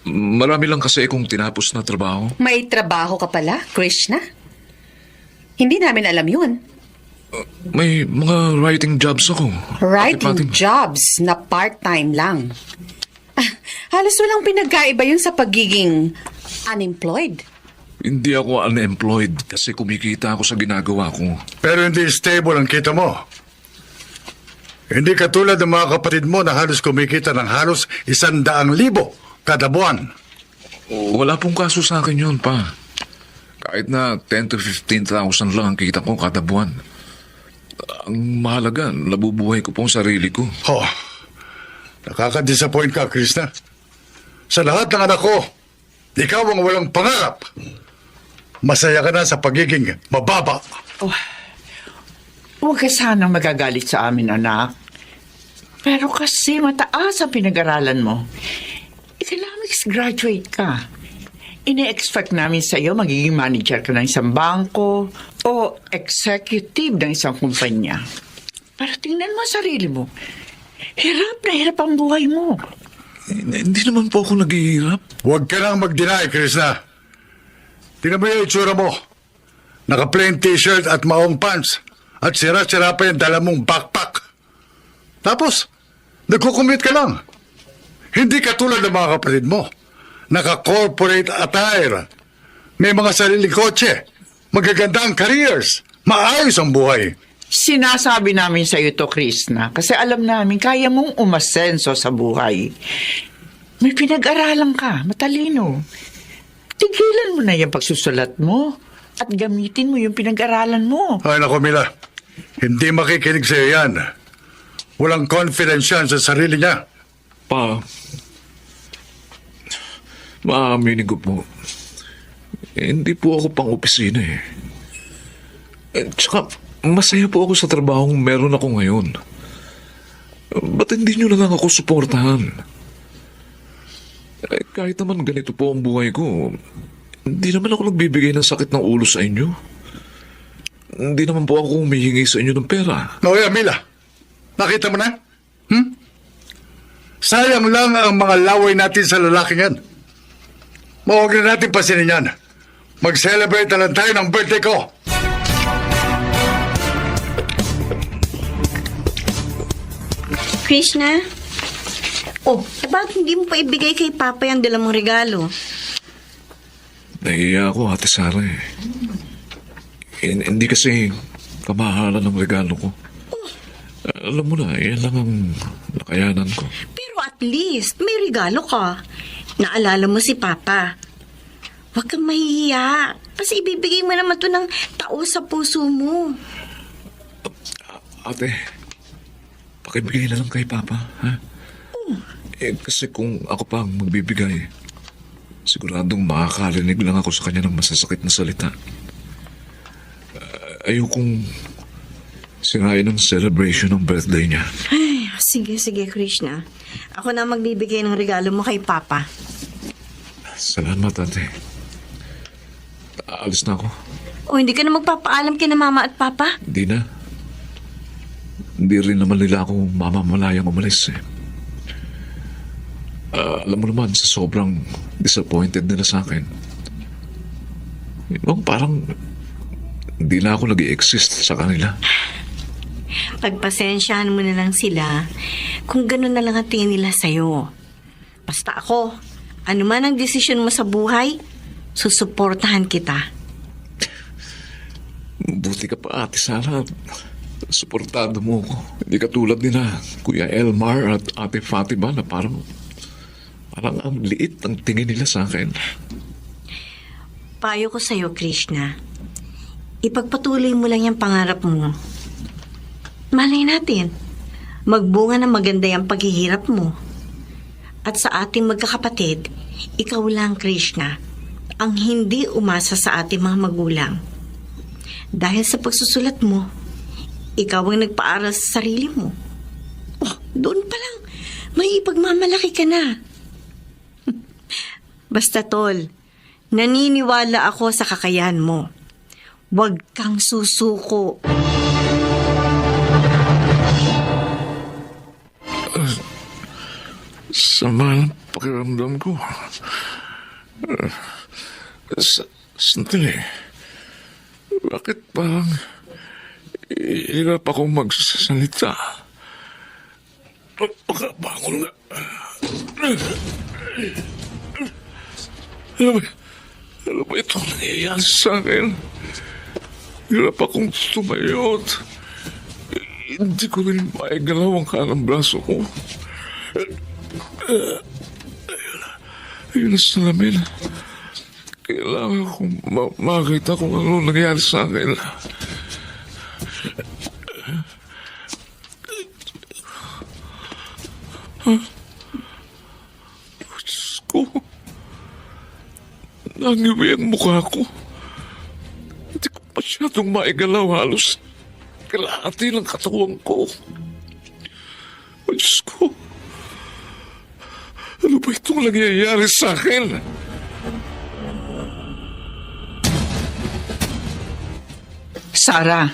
Marami lang kasi akong tinapos na trabaho. May trabaho ka pala, Krishna? Hindi namin alam yun. May mga writing jobs ako. Ate Writing Fatima. jobs na part-time lang. Halos walang pinagkaiba yun sa pagiging unemployed. Hindi ako unemployed kasi kumikita ako sa ginagawa ko. Pero hindi stable ang kita mo. Hindi katulad ng mga kapatid mo na halos kumikita ng halos 100,000 kada buwan. Wala pong kaso sa akin yun pa. Kahit na 10 to 15,000 lang ang kita ko kada buwan. Ang mahalaga, nabubuhay ko pong sarili ko. Oh, nakaka-disappoint ka, Krishna. Sa lahat ng anak ko, ikaw ang walang pangarap. Masaya ka na sa pagiging mababa. Huwag ka sanang magagalit sa amin, anak. Pero kasi mataas ang pinag-aralan mo. Economics graduate ka. Ine-expect namin sa iyo magiging manager ka ng isang bangko o executive ng isang kumpanya. Pero tingnan mo ang sarili mo. Hirap na hirap ang buhay mo. Hindi naman po ako naghihirap. Huwag ka nang mag-deny, Krishna. Tingnan mo yung itsura mo. Naka-plain t-shirt at maong pants. At sira-sira pa yung dala mong backpack. Tapos, nagkukumute ka lang. Hindi katulad ng mga kapatid mo. Naka-corporate attire. May mga sariling kotse. Magaganda ang careers. Maayos ang buhay. Sinasabi namin sa iyo to, Krishna, kasi alam namin kaya mong umasenso sa buhay. May pinag-aralan ka, matalino. Tigilan mo na yung pagsusulat mo at gamitin mo yung pinag-aralan mo. Ay, naku, Mila. Hindi makikinig sa'yo yan. Walang confidence yan sa sarili niya. Pa, maaminin ko po. Hindi po ako pang opisina eh. Tsaka, masaya po ako sa trabahong meron ako ngayon. Ba't hindi nyo na lang ako suportahan? Kahit naman ganito po ang buhay ko, hindi naman ako nagbibigay ng sakit ng ulo sa inyo. Hindi naman po ako humihingi sa inyo ng pera. O, Mila. Nakita mo na? Sayang lang ang mga laway natin sa lalaking yan. Huwag na natin pasinin yan. Mag-celebrate na lang tayo ng birthday ko. Krishna? Oh, bakit hindi mo pa ibigay kay Papa yung dala mong regalo? Nahiya ako, Ate Sara eh. Hindi kasi kamahalan ng regalo ko. Alam mo na, yan lang ang nakayanan ko. Pero at least, may regalo ka. Naalala mo si Papa. Huwag kang mahihiya. Kasi ibibigay mo naman to ng tao sa puso mo. Ate, pakibigay na lang kay Papa, ha? Kasi kung ako pa ang magbibigay, siguradong makakarinig lang ako sa kanya ng masasakit na salita. Ayokong sirain ang celebration ng birthday niya. Ay, sige, Krishna. Ako na magbibigay ng regalo mo kay Papa. Salamat, ate. Aalis na ako. O hindi ka na magpapaalam kina Mama at Papa? Hindi na. Hindi rin naman nila ako mamamalayang umalis eh. Alam mo naman, sa sobrang disappointed nila sa akin. Parang hindi na ako nag-i-exist sa kanila. Pagpasensyahan mo na lang sila kung gano'n na lang ang tingin nila sa'yo. Basta ako, ano man ang desisyon mo sa buhay, susuportahan kita. Buti ka pa, Ate Sara. Suportado mo ako. Hindi katulad nila, Kuya Elmar at Ate Fatima na parang ang liit ang tingin nila sa akin. Payo ko sa'yo, Krishna. Ipagpatuloy mo lang yung pangarap mo. Malay natin, magbunga ng maganda yung paghihirap mo. At sa ating magkakapatid, ikaw lang, Krishna, ang hindi umasa sa ating mga magulang. Dahil sa pagsusulat mo, ikaw ang nagpaaral sa sarili mo. Oh, doon pa lang, may ipagmamalaki ka na. Basta tol, naniniwala ako sa kakayahan mo. Huwag kang susuko. Sama ng pakiramdam ko. Sandali. Bakit parang hirap akong magsasalita? Pagkabangon nga. Ano ba itong nangyayari sa akin? Hirap akong tumayo at hindi ko rin maigalaw ang kanang braso ko. Ayun na salamin. Kailangan kong makita kung ano nangyayari sa akin. Diyos ko. Nangiwi ang mukha ko. Hindi ko masyadong maigalaw, halos kalahati ng katawan ko. O Diyos ko. Ano ba itong nangyayari sa akin? Sarah,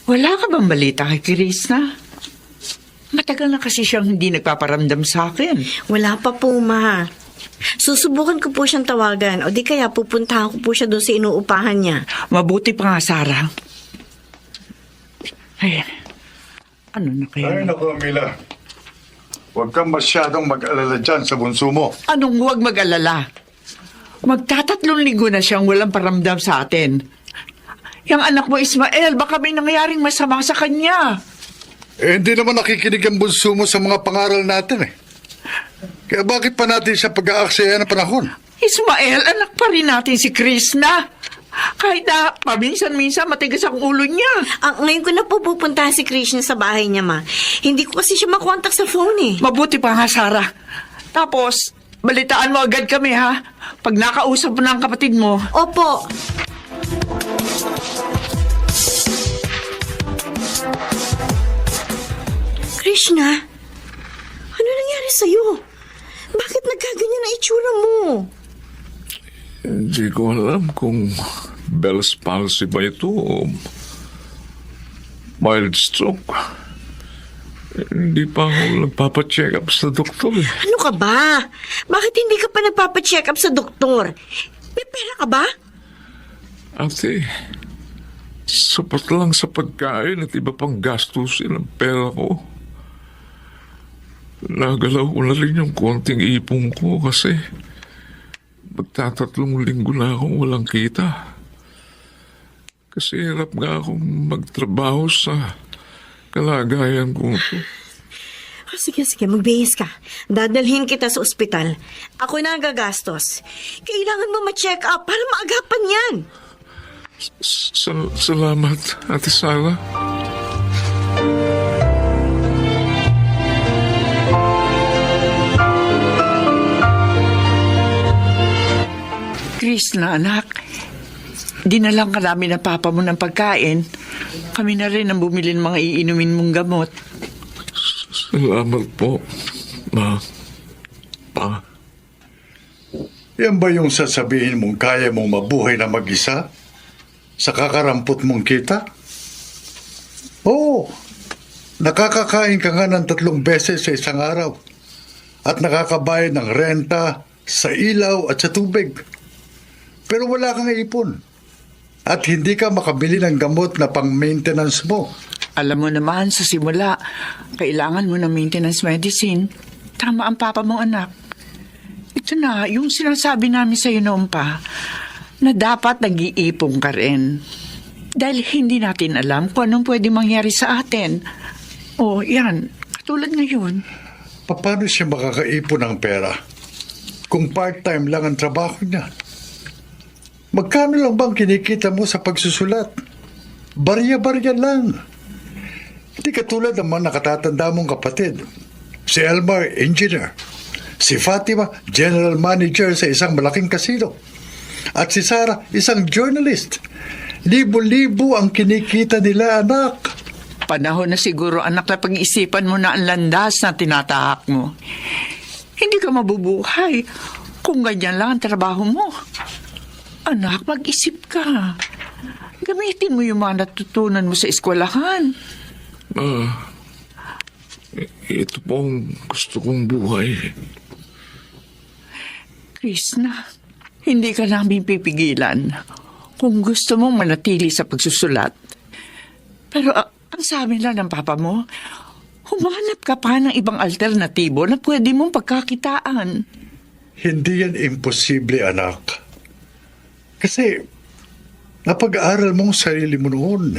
wala ka bang balita kay Krishna? Matagal na kasi siyang hindi nagpaparamdam sa akin. Wala pa po, Ma. Susubukan ko po siyang tawagan o di kaya pupuntahan ko po siya doon sa inuupahan niya. Mabuti pa nga, Sarah. Ay, ano na kaya? Ay, naku, Mila. Huwag kang masyadong mag-alala dyan sa bunso mo. Anong huwag mag-alala? Magtatatlong linggo na siyang walang paramdam sa atin. Yang anak mo, Ismael, baka may nangyaring masama sa kanya. Hindi naman nakikinig ang bunso mo sa mga pangaral natin eh. Kaya bakit pa natin siya pag-aaksaya ng panahon? Ismael, anak pa rin natin si Krishna. Kahit na paminsan-minsan matigas ang ulo niya. Ngayon ko na po pupuntahan si Krishna sa bahay niya, Ma. Hindi ko kasi siya makontak sa phone eh. Mabuti pa nga, Sarah. Tapos, balitaan mo agad kami, ha? Pag nakausap mo ng kapatid mo. Opo. Krishna, ano nangyari sa'yo? Bakit nagkaganyan na itsura mo? Hindi ko alam kung Bell's palsy ba ito o mild stroke. Hindi pa ako nagpapacheck up sa doktor. Ano ka ba? Bakit hindi ka pa nagpapacheck up sa doktor? May pera ka ba? Ate, sapat lang sa pagkain at iba pang gastusin ang pera ko. Nagalaw ko na rin yung konting ipon ko kasi magtatatlong linggo na akong walang kita. Kasi hirap nga akong magtrabaho sa kalagayan ko. Sige, magbihis ka. Dadalhin kita sa ospital. Ako na ang gagastos. Kailangan mo ma-check up para maagapan yan. Salamat, Ate Sara. Krishna, anak. Dinalang ka namin ng papa mo ng pagkain. Kami na rin ang bumili ng mga iinumin mong gamot. Salamat po, Ma. Pa. Yan ba yung sasabihin mong kaya mong mabuhay na mag-isa? Sa kakarampot mong kita? Oo. Nakakakain ka nga ng 3 beses sa isang araw. At nakakabayad ng renta, sa ilaw at sa tubig. Pero wala kang ipon. At hindi ka makabili ng gamot na pang-maintenance mo. Alam mo naman, sa simula, kailangan mo ng maintenance medicine. Tama ang papa mo, anak. Ito na, yung sinasabi namin sa'yo noon pa, na dapat nag-iipon ka rin. Dahil hindi natin alam kung anong pwede mangyari sa atin. O, yan, katulad ngayon. Paano siya makakaipon ng pera? Kung part-time lang ang trabaho niya. Magkano lang bang kinikita mo sa pagsusulat? Barya-barya lang. Hindi katulad ng mga nakatatanda mong kapatid. Si Elmar, engineer. Si Fatima, general manager sa isang malaking kasino. At si Sarah, isang journalist. Libo-libo ang kinikita nila, anak. Panahon na siguro, anak, na pag-isipan mo na ang landas na tinatahak mo. Hindi ka mabubuhay kung ganyan lang ang trabaho mo. Anak, mag-isip ka. Gamitin mo yung mga natutunan mo sa eskwelahan. Ito po ang gusto kong buhay. Krishna, hindi ka namin pipigilan kung gusto mong manatili sa pagsusulat. Pero ang sabi lang ng papa mo, humanap ka pa ng ibang alternatibo na pwede mong pagkakitaan. Hindi yan imposible, anak. Kasi napag-aaral mong sarili mo noon.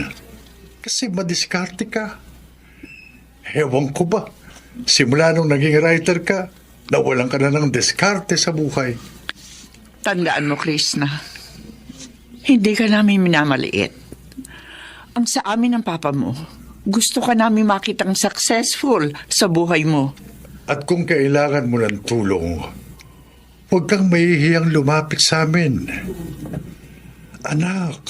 Kasi madiskarte ka. Ewan ko ba, simula nung naging writer ka, nawalan ka na ng diskarte sa buhay. Tandaan mo, Krishna, hindi ka namin minamaliit. Ang sa amin ng papa mo, gusto ka namin makitang successful sa buhay mo. At kung kailangan mo ng tulong, huwag kang mahihiyang lumapit sa amin. Anak,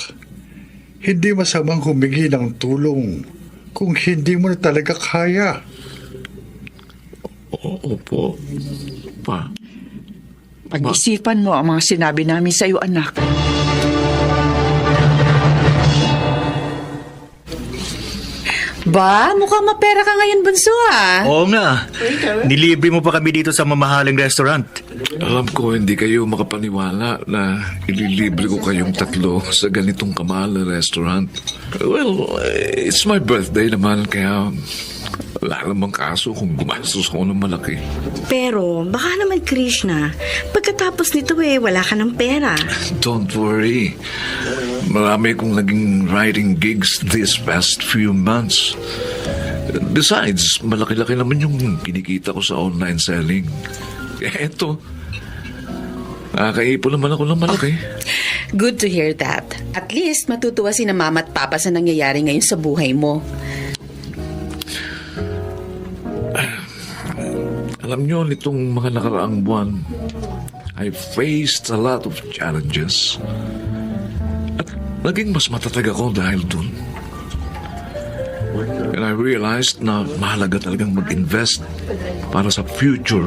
hindi masamang humingi ng tulong kung hindi mo na talaga kaya. Opo, Pa. Pag-isipan mo ang mga sinabi namin sa iyo, anak. Ba, mukhang mapera ka ngayon, bunso ah. Oo nga. Nilibre mo pa kami dito sa mamahaling restaurant. Alam ko hindi kayo makapaniwala na ililibre ko kayong 3 sa ganitong kamahal na restaurant. Well, it's my birthday naman kaya wala namang kaso kung gumastos ako ng malaki. Pero, baka naman, Krishna, pagkatapos nito wala ka ng pera. Don't worry. Marami kong naging writing gigs this past few months. Besides, malaki-laki naman yung kinikita ko sa online selling. Eto, nakakaipon naman ako ng malaki. Good to hear that. At least matutuwa si na mama at papa sa nangyayari ngayon sa buhay mo. Alam nyo, nitong mga nakaraang buwan, I faced a lot of challenges. At naging mas matatag ako dahil dun. And I realized na mahalaga talagang mag-invest para sa future.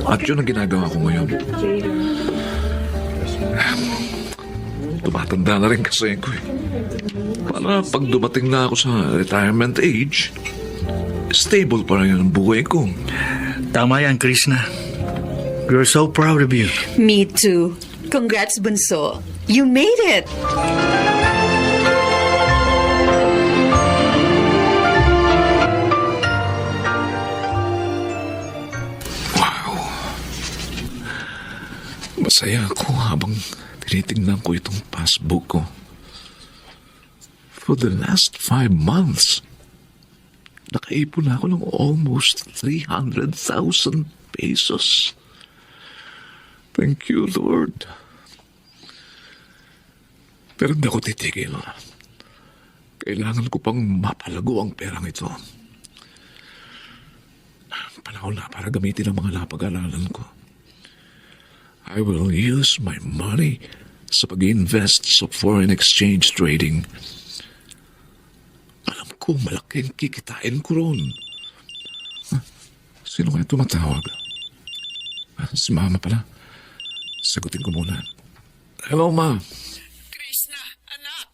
At yun ang ginagawa ko ngayon. Tumatanda na rin kasi ako eh. Para pag dumating na ako sa retirement age, stable pa rin ang buhay ko. Tama yan, Krishna. We're so proud of you. Me too. Congrats, bunso. You made it! Masaya ako habang tinitingnan ko itong passbook ko. For the last 5 months, nakaipon ako ng almost 300,000 pesos. Thank you, Lord. Pero hindi ako titigil. Kailangan ko pang mapalago ang perang ito. Panahon na para gamitin ang mga napag-aralan ko. I will use my money sa pag-invest sa foreign exchange trading. Alam ko, malaking kikitain ko ron. Sino kaya tumatawag? Si Mama pala. Sagutin ko muna. Hello, Ma. Krishna, anak.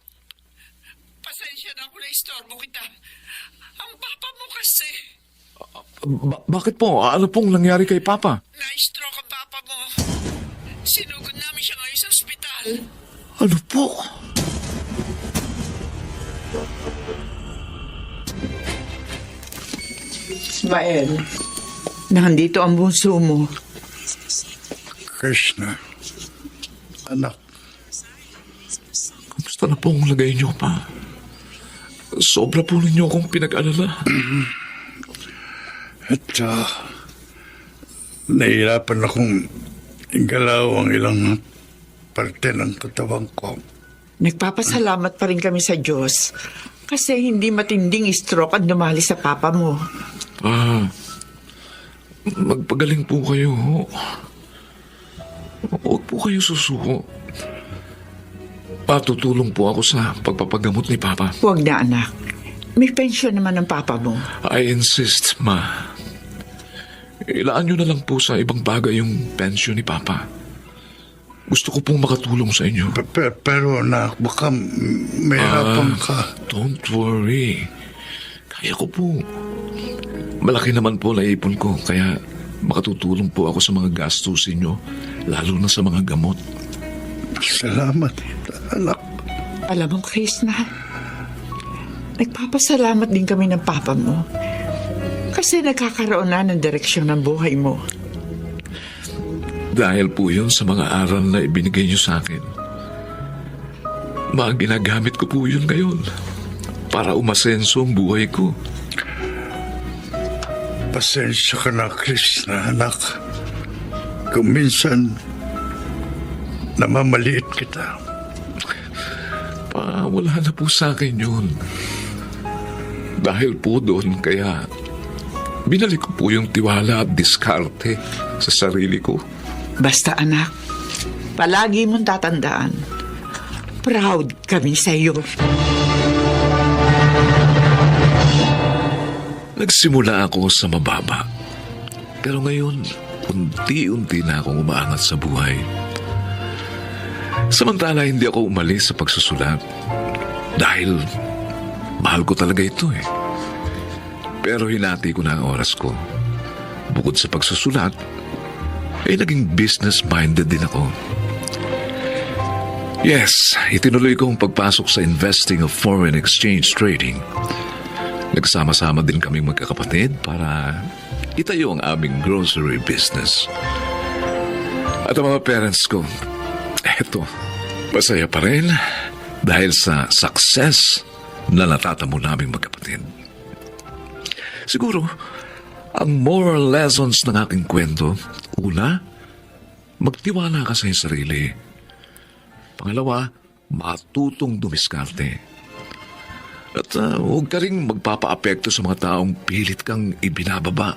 Pasensya na ako na istorbo kita. Ang papa mo kasi. Bakit po? Ano pong nangyari kay Papa? Na-stroke ang papa mo. Sinugod namin siya ngayon sa ospital. Ano po? Ismael, nandito ang bunso mo. Krishna, anak, Kamusta na po ang lagay niyo, Pa? Sobra po ninyo akong pinag-alala. at nahihirapan akong igalaw ang ilang parte ng katawan ko. Nagpapasalamat pa rin kami sa Diyos kasi hindi matinding stroke ang dumali sa papa mo. Magpagaling po kayo. Huwag po kayo susuko. Patutulong po ako sa pagpapagamot ni Papa. Huwag na, anak. May pensyon naman ang papa mo. I insist, Ma. Ilaan nyo na lang po sa ibang bagay yung pensyon ni Papa. Gusto ko pong makatulong sa inyo. Pero anak, baka mahirapan ka. Don't worry. Kaya ko po. Malaki naman po naipon ko, kaya makatutulong po ako sa mga gastusin nyo, lalo na sa mga gamot. Salamat, anak. Alam mo, Krishna, nagpapasalamat din kami ng papa mo kasi nagkakaroon na ng direksyon ng buhay mo. Dahil po yun sa mga aral na ibinigay nyo sa akin. Mga ginagamit ko po yun ngayon para umasenso ang buhay ko. Pasensya ka na, Krishna, anak. Kung minsan, namamaliit kita. Pa, wala na po sa akin yun. Dahil po doon, kaya binalik ko po yung tiwala at diskarte sa sarili ko. Basta, anak, palagi mong tatandaan, proud kami sa iyo. Nagsimula ako sa mababa. Pero ngayon, unti-unti na akong umaangat sa buhay. Samantala, hindi ako umalis sa pagsusulat. Dahil mahal ko talaga ito eh. Pero hinati ko na ang oras ko. Bukod sa pagsusulat, naging business-minded din ako. Yes, itinuloy ko ang pagpasok sa investing of foreign exchange trading. Nagsama-sama din kaming magkakapatid para itayo ang aming grocery business. At ang mga parents ko, eto, masaya pa rin dahil sa success na natatamo naming magkapatid. Siguro, ang moral lessons ng aking kwento, una, magtiwala ka sa iyong sarili. Pangalawa, matutong dumiskarte. At huwag ka rin magpapaapekto sa mga taong pilit kang ibinababa.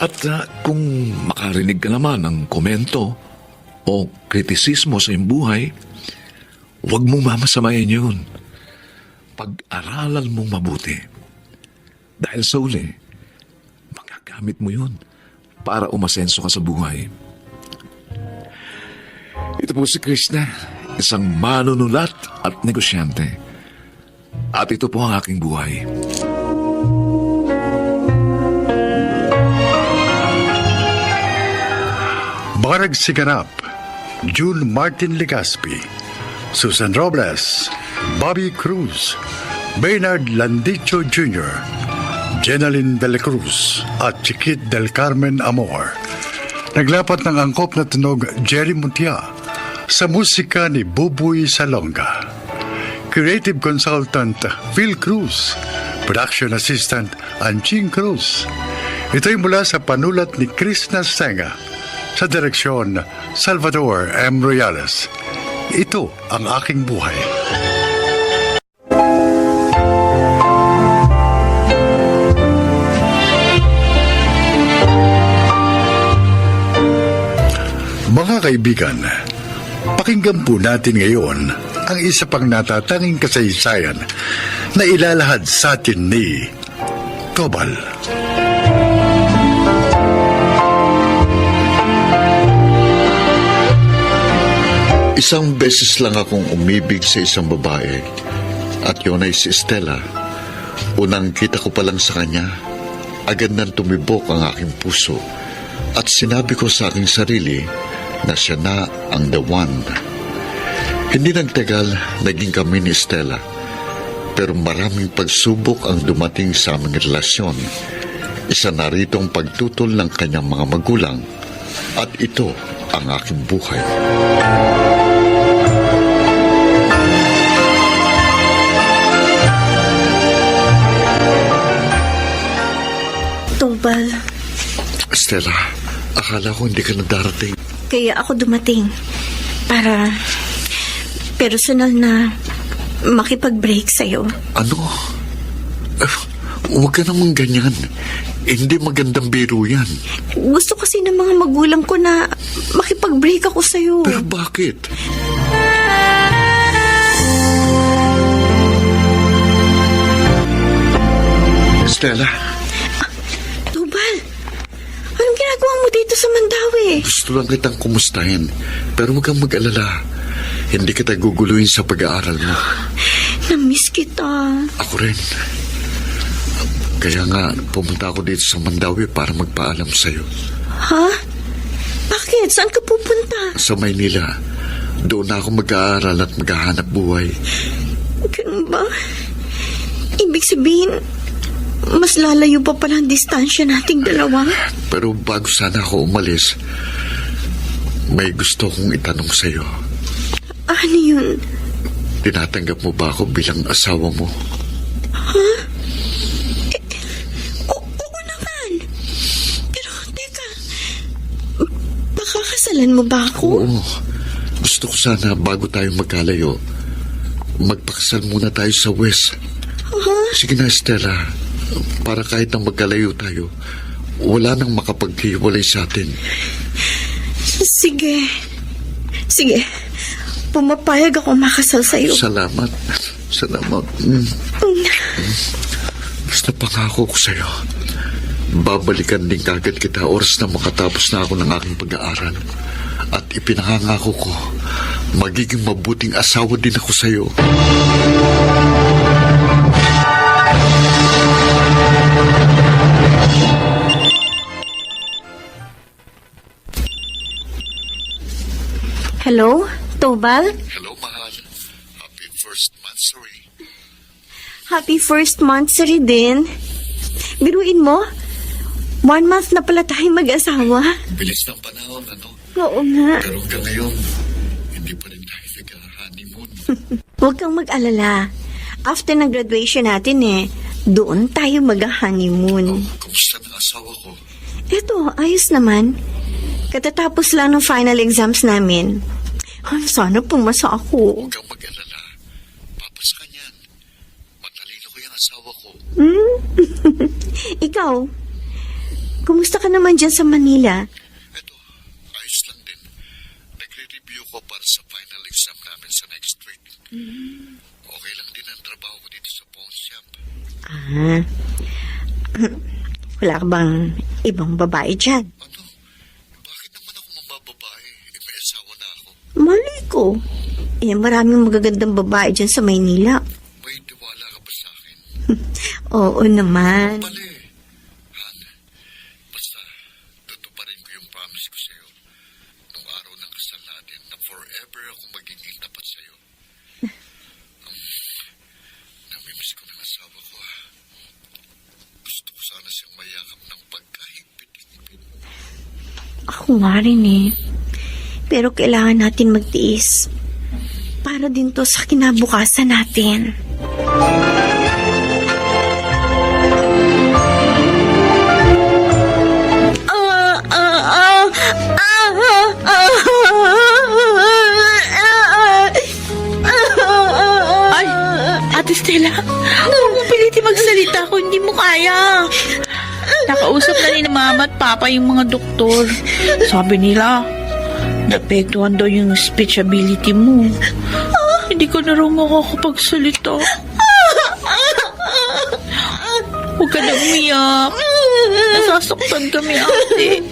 At kung makarinig ka naman ng komento o kritisismo sa iyong buhay, huwag mong mamasamayan yun. Pag-aralan mong mabuti. Dahil sa uli, magagamit mo yun para umasenso ka sa buhay. Ito po si Krishna, isang manunulat at negosyante. At ito po ang aking buhay. Barag Siganap, June Martin Legaspi, Susan Robles, Bobby Cruz, Bernard Landicho Jr., Jenaline de la Cruz at Chiquit del Carmen Amor. Naglapat ng angkop na tunog Jerry Muntia sa musika ni Buboy Salonga. Creative Consultant Phil Cruz. Production Assistant Anching Cruz. Ito'y mula sa panulat ni Krishna Senga. Sa direksyon Salvador M. Royales. Ito ang aking buhay. Mga kaibigan, pakinggan po natin ngayon ang isa pang natatanging kasaysayan na ilalahad sa atin ni Tobal. Isang beses lang akong umibig sa isang babae at yun ay si Stella. Unang kita ko pa lang sa kanya, agad nang tumibok ang aking puso at sinabi ko sa aking sarili na siya na ang the one. Hindi nagtagal, naging kami ni Stella. Pero maraming pagsubok ang dumating sa aming relasyon. Isa na rito ang pagtutol ng kanyang mga magulang at ito ang aking buhay. Tobal, Stella, akala ko hindi ka na darating. kaya ako dumating para personal na makipag-break sa'yo. Ano? Huwag ka namang ganyan. Hindi magandang biro yan. Gusto kasi ng mga magulang ko na makipag-break ako sa'yo. Pero bakit? Stella, Tobal, anong ginagawa mo dito sa Mandawi? gusto lang kitang kumustahin. Pero huwag kang mag-alala. Hindi kita guguluhin sa pag-aaral mo. Namiss kita. Ako rin. Kaya nga, pumunta ako dito sa Mandawi para magpaalam sa'yo. Ha? Bakit? Saan ka pupunta? Sa Maynila, doon na ako mag-aaral at maghahanap buhay. Ganun ba? Ibig sabihin, mas lalayo pa pala ang distansya nating dalawa. Pero bago sana ako umalis, may gusto kong itanong sa'yo. Ano yun? Tinatanggap mo ba ako bilang asawa mo? Oo naman. Pero teka, pakakasalan mo ba ako? Oo. Gusto ko sana bago tayo magkalayo, magpakasal muna tayo sa West. Sige na, Stella. Para kahit na magkalayo tayo, wala nang makapaghiwalay sa atin. Sige. Sige. Pumapayag ako makasal sa'yo. Salamat. Salamat. Basta pangako ko sa'yo. Babalikan din kagad kita oras na makatapos na ako ng aking pag-aaral. At ipinangangako ko, magiging mabuting asawa din ako sa'yo. Hello, Tobal? Hello, mahal. Happy first monthsary. Happy first monthsary din. Biruin mo, 1 month na pala tayong mag-asawa. Bilis ng panahon, ano? Oo nga. Pero hanggang ngayon, hindi pa rin tayo nag-honeymoon. Huwag kang mag-alala. After ng graduation natin doon tayo mag-honeymoon. Kumusta ng asawa ko? Eto, ayos naman. Katatapos lang ng final exams namin. Ay, sana pumasa ako. Huwag kang mag-alala. Papas ka niyan. Matalino ko yung asawa ko. Ikaw, kumusta ka naman dyan sa Manila? Eto, ayos lang din. Nagre-review ko para sa final exam namin sa next week. Okay lang din ang trabaho ko dito sa pawn shop. Ah, wala ka bang ibang babae dyan? Ano? Bakit naman ako mabababae? May asawa na ako. Mali ko. Maraming magagandang babae dyan sa Maynila. May tiwala ka ba sa akin? Oo naman. Mali. Han, basta tutuparin ko yung promise ko sa'yo nung araw ng kasal natin na forever ako magiging tapat sa'yo. Namimiss ko ng asawa ko, ha. Gusto ko sana siyang mayakap ng pagkahigpit-higpit. Ako nga rin Pero kailangan natin magtiis. Para din to sa kinabukasan natin. Ay, Ate Stella, huwag mong pilitin magsalita kung hindi mo kaya. Nakausap na ni Mama at Papa yung mga doktor. Sabi nila, Naapektuhan daw yung speech ability mo. Hindi ka na raw makakapagsalita. Huwag ka na umiyak. Nasasaktan kami, ate.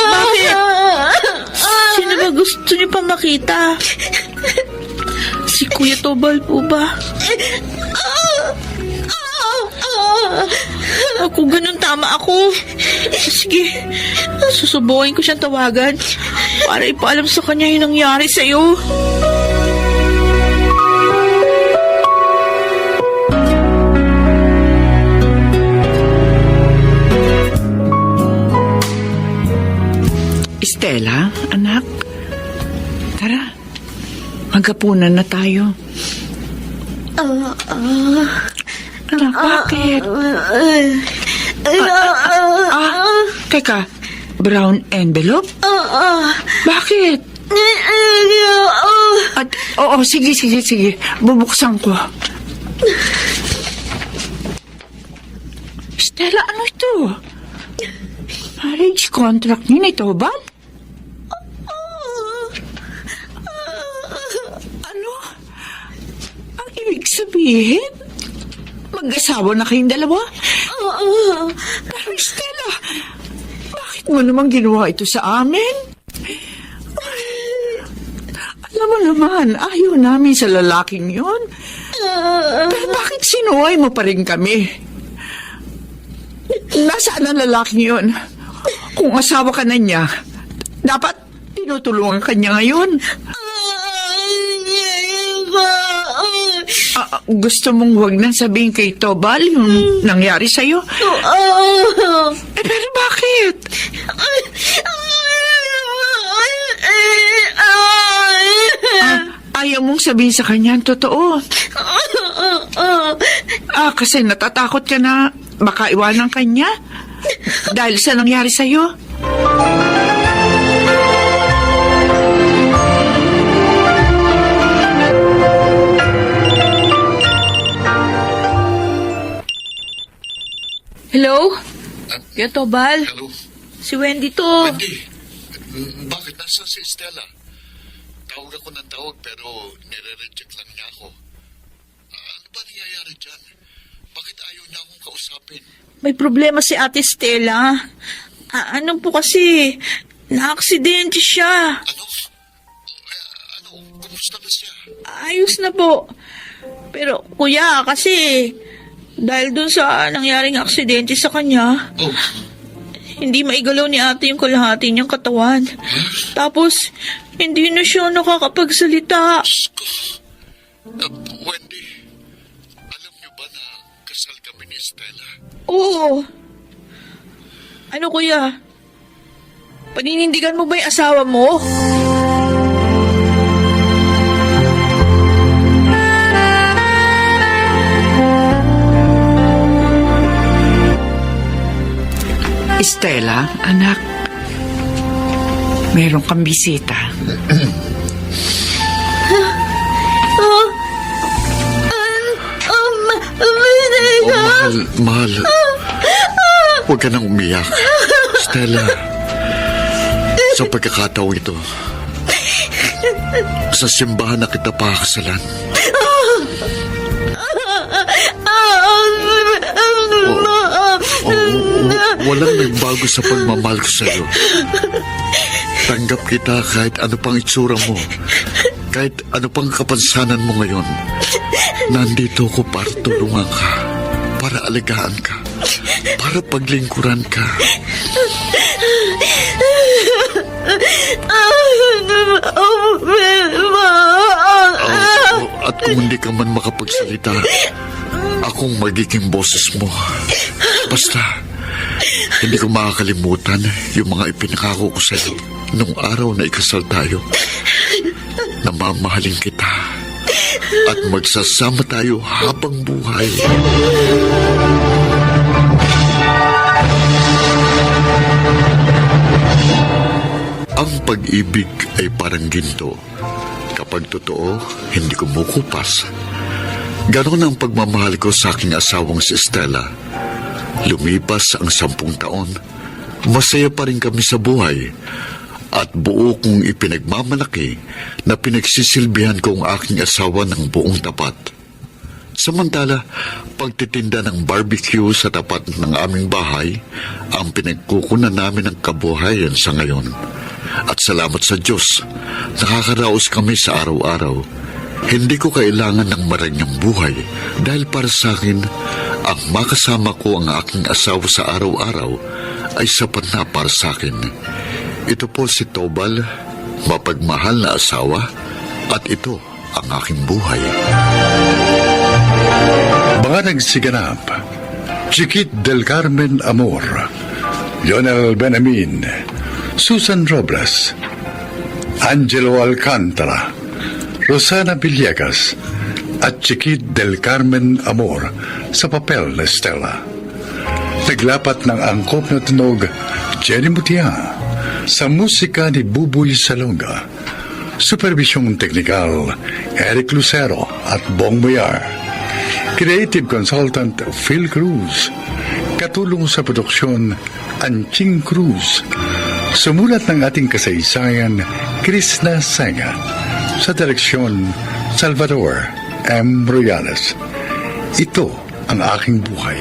Bakit? Sino ba gusto niyo pa makita? Si Kuya Tobal po ba? Kung ganun, tama ako. Sige, susubukin ko siyang tawagan para ipaalam sa kanya yung nangyari sa'yo. Stella, anak. Tara, maghapunan na tayo. Anak, bakit? Teka, brown envelope? Bakit? Oo, sige. Bubuksan ko. Stella, ano ito? Marriage contract niyo na ito, ba? Ano? Ang ibig sabihin? Mag-asawa na kayong dalawa? Pero Stella, bakit mo naman ginawa ito sa amin? Alam mo naman, ayaw namin sa lalaking yon. Pero bakit sinuway mo pa rin kami? Nasaan ang lalaking yon? Kung asawa ka na niya, dapat tinutulungan ka niya ngayon. Gusto mong huwag nang sabihin kay Tobal yung nangyari sa'yo? Pero bakit? Ayaw mong sabihin sa kanya ang totoo. Kasi natatakot ka na baka iwanan ka niya dahil sa nangyari sa'yo. Hello? Kuya Tobal? Hello? Si Wendy to. Wendy, bakit nasa si Stella? Tawag ako ng tawag pero nire-reject lang niya ako. Ano ba nangyayari dyan? Bakit ayaw niya akong kausapin? May problema si Ate Stella. Ano po kasi, na-aksidente siya. Ano? Kumusta ba siya? Ayos na po. Pero kuya, kasi dahil dun sa nangyaring aksidente sa kanya, hindi maigalaw ni ate yung kalahati niyang katawan. Tapos, hindi na siya nakakapagsalita. Wendy, alam niyo ba na kasal kami ni Stella? Oo. Ano kuya? Paninindigan mo ba yung asawa mo? Stella, anak, meron kang bisita. Mahal. Huwag ka nang umiyak. Stella, sa pagkakataong ito, sa simbahan na kita pakakasalan. Walang nagbago sa pagmamahal ko sa'yo. Tanggap kita kahit ano pang itsura mo. Kahit ano pang kapansanan mo ngayon. Nandito ko para tulungan ka. Para alagaan ka. Para paglingkuran ka. At kung hindi ka man makapagsalita, akong magiging boses mo. Basta, hindi ko makakalimutan yung mga ipinakako ko sa'yo nung araw na ikasal tayo. Na mamahalin kita at magsasama tayo habang buhay. Ang pag-ibig ay parang ginto. Kapag totoo, hindi kumukupas. Ganon ang pagmamahal ko sa aking asawang si Stella. Lumipas ang 10 taon masaya pa rin kami sa buhay at buo kong ipinagmamalaki na pinagsisilbihan ko ang aking asawa ng buong tapat. Samantala, pagtitinda ng barbecue sa tapat ng aming bahay ang pinagkukunan namin ng kabuhayan sa ngayon. At salamat sa Diyos, nakakaraos kami sa araw-araw. Hindi ko kailangan ng maranyang buhay dahil para sa akin, ang makasama ko ang aking asawa sa araw-araw ay sapat na para sa akin. Ito po si Tobal, mapagmahal na asawa, at ito ang aking buhay. Mga nagsiganap, Chiquit del Carmen Amor, Lionel Benamin, Susan Robles, Angelo Alcantara, Rosana Villegas, at Chiquit del Carmen Amor sa papel na Stella. Naglapat ng angkop na tunog, Jenny Mutia, sa musika ni Buboy Salonga. Supervisyong teknikal, Eric Lucero at Bong Muyar. Creative Consultant, Phil Cruz. Katulong sa produksyon, Anching Cruz. Sumulat ng ating kasaysayan, Krishna Senga. Sa direksyon, Salvador M. Royales. Ito ang aking buhay.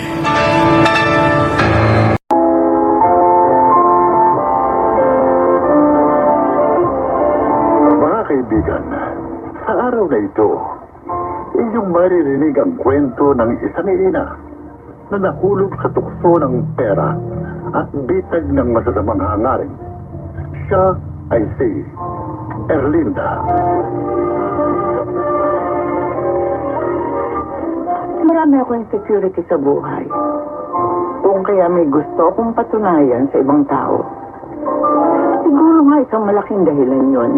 Mga kaibigan, sa araw na ito, inyong maririnig ang kwento ng isang ina na nahulog sa tukso ng pera at bitag ng masasamang hangarin. Siya ay si Erlinda. Marami akong insecurity sa buhay. Kung kaya may gusto akong patunayan sa ibang tao. Siguro nga isang malaking dahilan yon.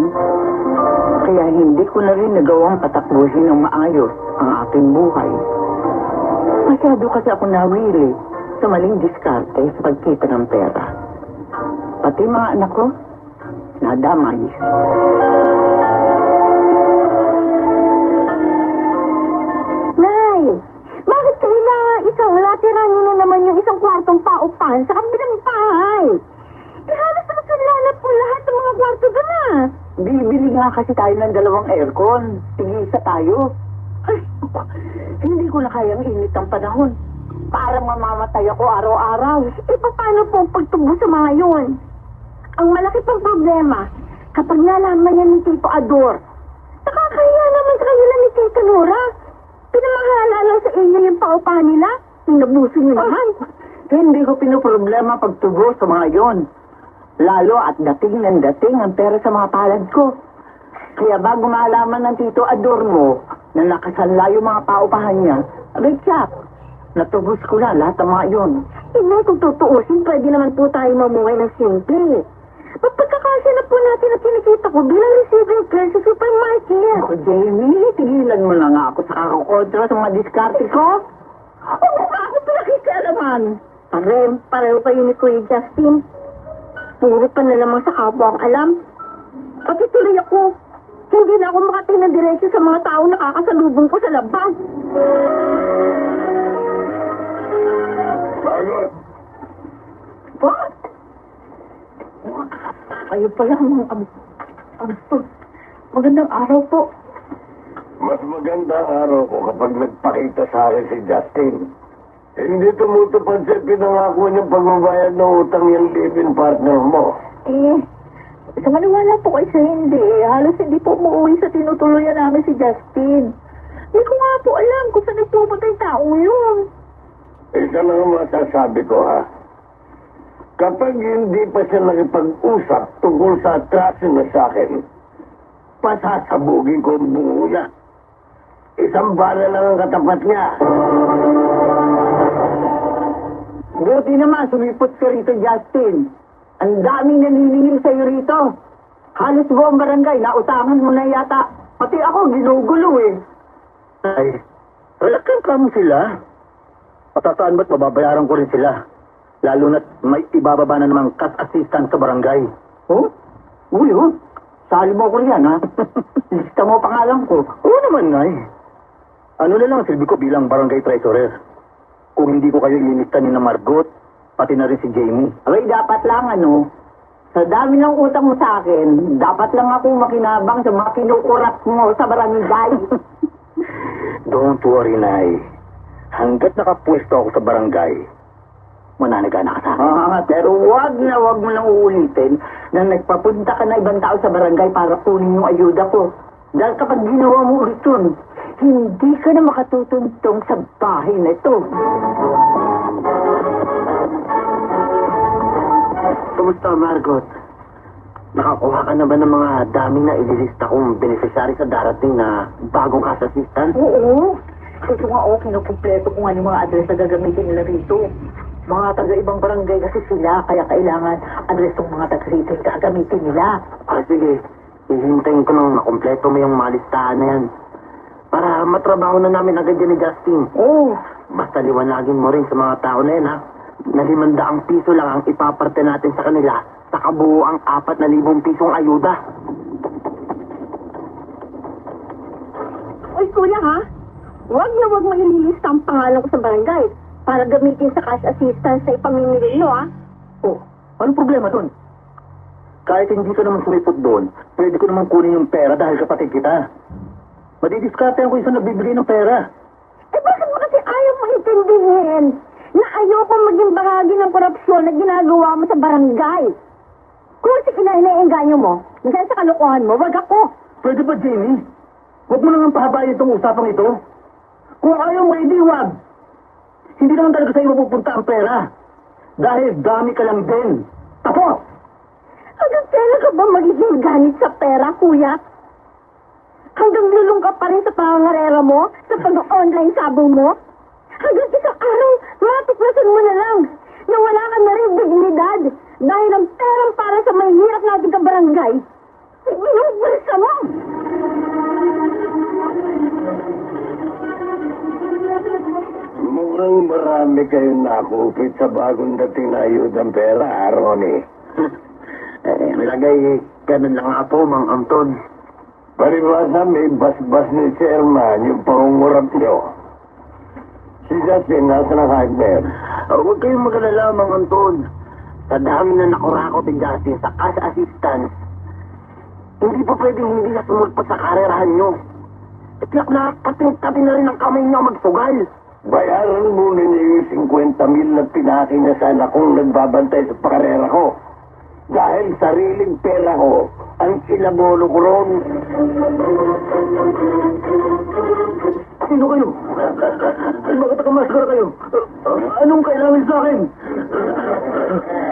Kaya hindi ko na rin nagawang patakbuhin ng maayos ang aking buhay. Masyado kasi ako nawili sa maling diskarte sa pagkita ng pera. Pati mga anak ko, nadamay. Nay, bakit kailangan isang latirahan niyo na naman yung isang kwartong paupan sa kabilang bahay? Halos nakasala na po lahat ng mga kwarto doon ah. Bibili nga kasi tayo ng 2 aircon. Tigisa tayo. Ay, hindi ko na kayang init ang panahon. Parang mamamatay ako araw-araw. Paano po pagtubo sa mga yun? Ang malaki pang problema, kapag nalaman yan ni Tito Ador, nakakahiya naman sa kanila ni Tita Nora. Pinamahala lang sa inyo yung paupahan nila. Yung nabuso niyo naman. Hindi ko pinoproblema pagtubo sa mga yon. Lalo at dating ng dating ang pera sa mga palad ko. Kaya bago malaman ng Tito Ador mo na nakasanla yung mga paupahan niya, Richard, natubos ko na lahat ng mga yon. Hindi, kung tutuusin, pwede naman po tayo mamuhay ng simple. Pagkakasya na po natin na kinikita ko bilang receiving clerk sa supermarket. Ako, Jamie, tigilan mo na nga ako sa kakakontra sa mga diskarte ko. O ba ako pinakikialaman? Pareho kayo ni Kuya Justin. Puro pa na lamang sa kapwa ang alam. Pati tuloy ako. Hindi na ako makatingin ng diretsyo sa mga tao na kakasalubong ko sa labas. Bagot! What? Kayo pala mga magandang araw po. Mas magandang araw ko kapag nagpakita sa akin si Justin. Hindi tumutupad sa pinangako niyang pagbabayad ng utang yung live-in partner mo. Sa maniwala po kayo sa hindi. Halos hindi po umuwi sa tinutuluyan namin si Justin. Hindi ko nga po alam kung saan nagpupunta yung tao yun. Isa lang ang masasabi ko ha. Kapag hindi pa siya nakipag-usap tungkol sa atraso na sa akin, pasasabugin ko ang buo niya. Isang bala lang ang katapat niya. Buti naman, sumipot ka rito, Justin. Ang daming naniningil sa'yo rito. Halos buong barangay, nautangan mo na yata. Pati ako, ginugulo eh. Ay, relakan ka mo sila. Patataan ba't mababayaran ko rin sila? Lalo na't may ibababa na namang cash assistant sa barangay. Oh? Uy, oh. Sali mo ko riyan, ha? Lista mo pangalan ko. Oo naman, Nay. Ano na lang ang silbi ko bilang barangay treasurer? Kung hindi ko kayo ilinista ni na Margot, Pati na rin si Jamie. Abay, dapat lang sa dami ng utang mo sa akin, dapat lang ako makinabang sa mga kinukurat mo sa barangay. Don't worry, Nay. Hanggat nakapwesto ako sa barangay, mananagana ka sa akin. Pero wag mo nang uulitin na nagpapunta ka na ibang tao sa barangay para kunin yung ayuda ko. Dahil kapag ginawa mo ulit yun, hindi ka na makatutuntong sa bahay na ito. Kumusta, Margot? Nakakuha ka na ba ng mga daming na ililista kong beneficiary sa darating na bagong cash assistant? Oo. Ito nga, kinukumpleto ko nga yung mga address na gagamitin nila rito. Mga taga-ibang barangay kasi sila, kaya kailangan address ng mga taga-rito yung gagamitin nila. Sige. Hihintayin ko nung makumpleto mo yung mga listahan na yan. Para matrabaho na namin agad yan ni Justin. Oo. Basta liwanagin mo rin sa mga tao na yan, ha? Na 500 piso lang ang ipaparte natin sa kanila sa kabuuang 4,000 pisong ayuda. Uy, kuya ha? Huwag na huwag mo ililista ang pangalan ko sa barangay para gamitin sa cash assistance sa ipamimili nyo, ha? Oh, anong problema dun? Kahit hindi ka naman sumipot doon, pwede ko naman kunin yung pera dahil kapatid kita. Madidiskarte ko isang nagbibigay ng pera. Eh, bakit mo kasi ayaw mo intindihin na ayoko maging bahagi ng korupsyon na ginagawa mo sa barangay? Kung si inaenganyo mo, dahil sa kalokohan mo, wag ako. Pwede ba, Jamie? Huwag mo nang pahabayin itong usapang ito. Kung ayaw mo, hindi wag. Hindi naman talaga sa'yo mapupunta ang pera. Dahil dami ka lang din. Tapos! Hanggang kailan ka ba magiging ganit sa pera, kuya? Hanggang lulong ka pa rin sa pangangarera mo? Sa pag-online sabong mo? Hanggang isang araw, matuklasan mo na lang na wala ka na rin dignidad dahil ang perang para sa mahirap natin ka barangay. Inuubulsa mo! Mukhang marami kayong nakupit sa bagong dating na ayudang pera, Ronnie. Nilagay, ganun lang nga po, Mang Anton. Paribasa may basbas ni Chairman yung pangungurap nyo. Si Justin, nasa ng hardware. Huwag kayong mag-alala, Mang Anton. Sa dami na nakurakot ni Justin sa cash assistance, hindi pa pwedeng hindi na sumulpat sa karerahan nyo. Tiyak na pati na rin ang kamay nyo magsugal. Bayaran muna niya yung 50 mil na pinaki niya sa anak kong nagbabantay sa pakarera ko. Dahil sariling pera ko ang sinabolo ko ron. Sino kayo? Bakit nakamaskara kayo? Anong kailangan sa akin?